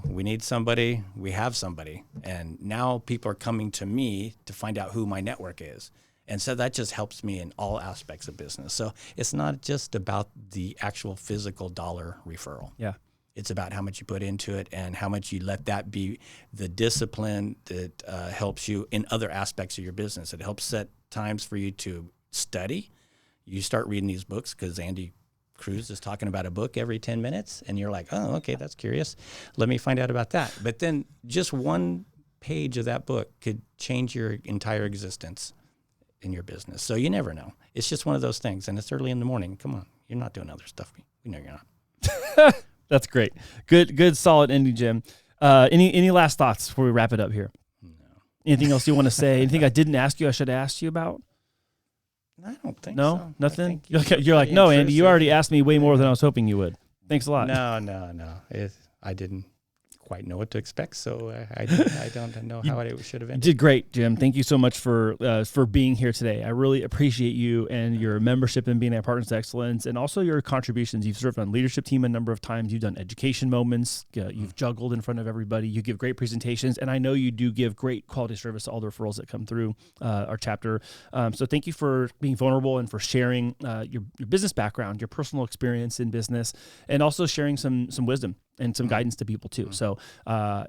We need somebody, we have somebody. And now people are coming to me to find out who my network is. And so that just helps me in all aspects of business. So it's not just about the actual physical dollar referral. Yeah. It's about how much you put into it and how much you let that be the discipline that helps you in other aspects of your business. It helps set times for you to study. You start reading these books because Andy Cruz is talking about a book every 10 minutes, and you're like, oh, okay, that's curious. Let me find out about that. But then just one page of that book could change your entire existence in your business. So you never know. It's just one of those things, and it's early in the morning. Come on, you're not doing other stuff. We know you're not. That's great. Good, solid ending, Jim. Any last thoughts before we wrap it up here? No. Anything else you want to say? Anything I didn't ask you I should have asked you about? I don't think so. No? Nothing? You're like, no, Andy, you already asked me way more than I was hoping you would. Thanks a lot. No. I didn't quite know what to expect, so I don't know how it should have You ended. did great, Jim. Thank you so much for being here today. I really appreciate you and your membership in BNI Partners in Excellence, and also your contributions. You've served on leadership team a number of times. You've done education moments. You've juggled in front of everybody. You give great presentations, and I know you do give great quality service to all the referrals that come through our chapter. So thank you for being vulnerable and for sharing your business background, your personal experience in business, and also sharing some wisdom and some guidance to people too. So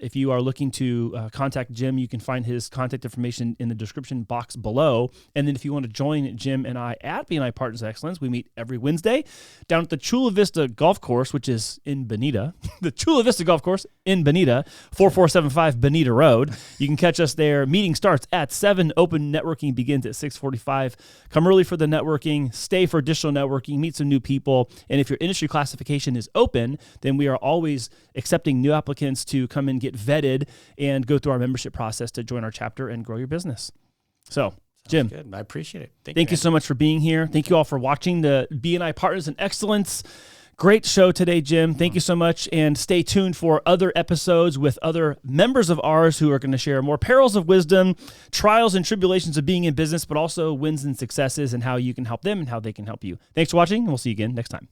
if you are looking to contact Jim, you can find his contact information in the description box below. And then if you want to join Jim and I at BNI Partners in Excellence, we meet every Wednesday down at the Chula Vista Golf Course, which is in Bonita. The Chula Vista Golf Course in Bonita, 4475 Bonita Road. You can catch us there. Meeting starts at 7. Open networking begins at 6:45. Come early for the networking. Stay for additional networking. Meet some new people. And if your industry classification is open, then we are always accepting new applicants to come and get vetted and go through our membership process to join our chapter and grow your business. So, Jim, Good. I appreciate it. Thank you so much for being here. Thank you all for watching the BNI Partners in Excellence. Great show today, Jim. Thank you so much. And stay tuned for other episodes with other members of ours who are going to share more perils of wisdom, trials and tribulations of being in business, but also wins and successes and how you can help them and how they can help you. Thanks for watching, and we'll see you again next time.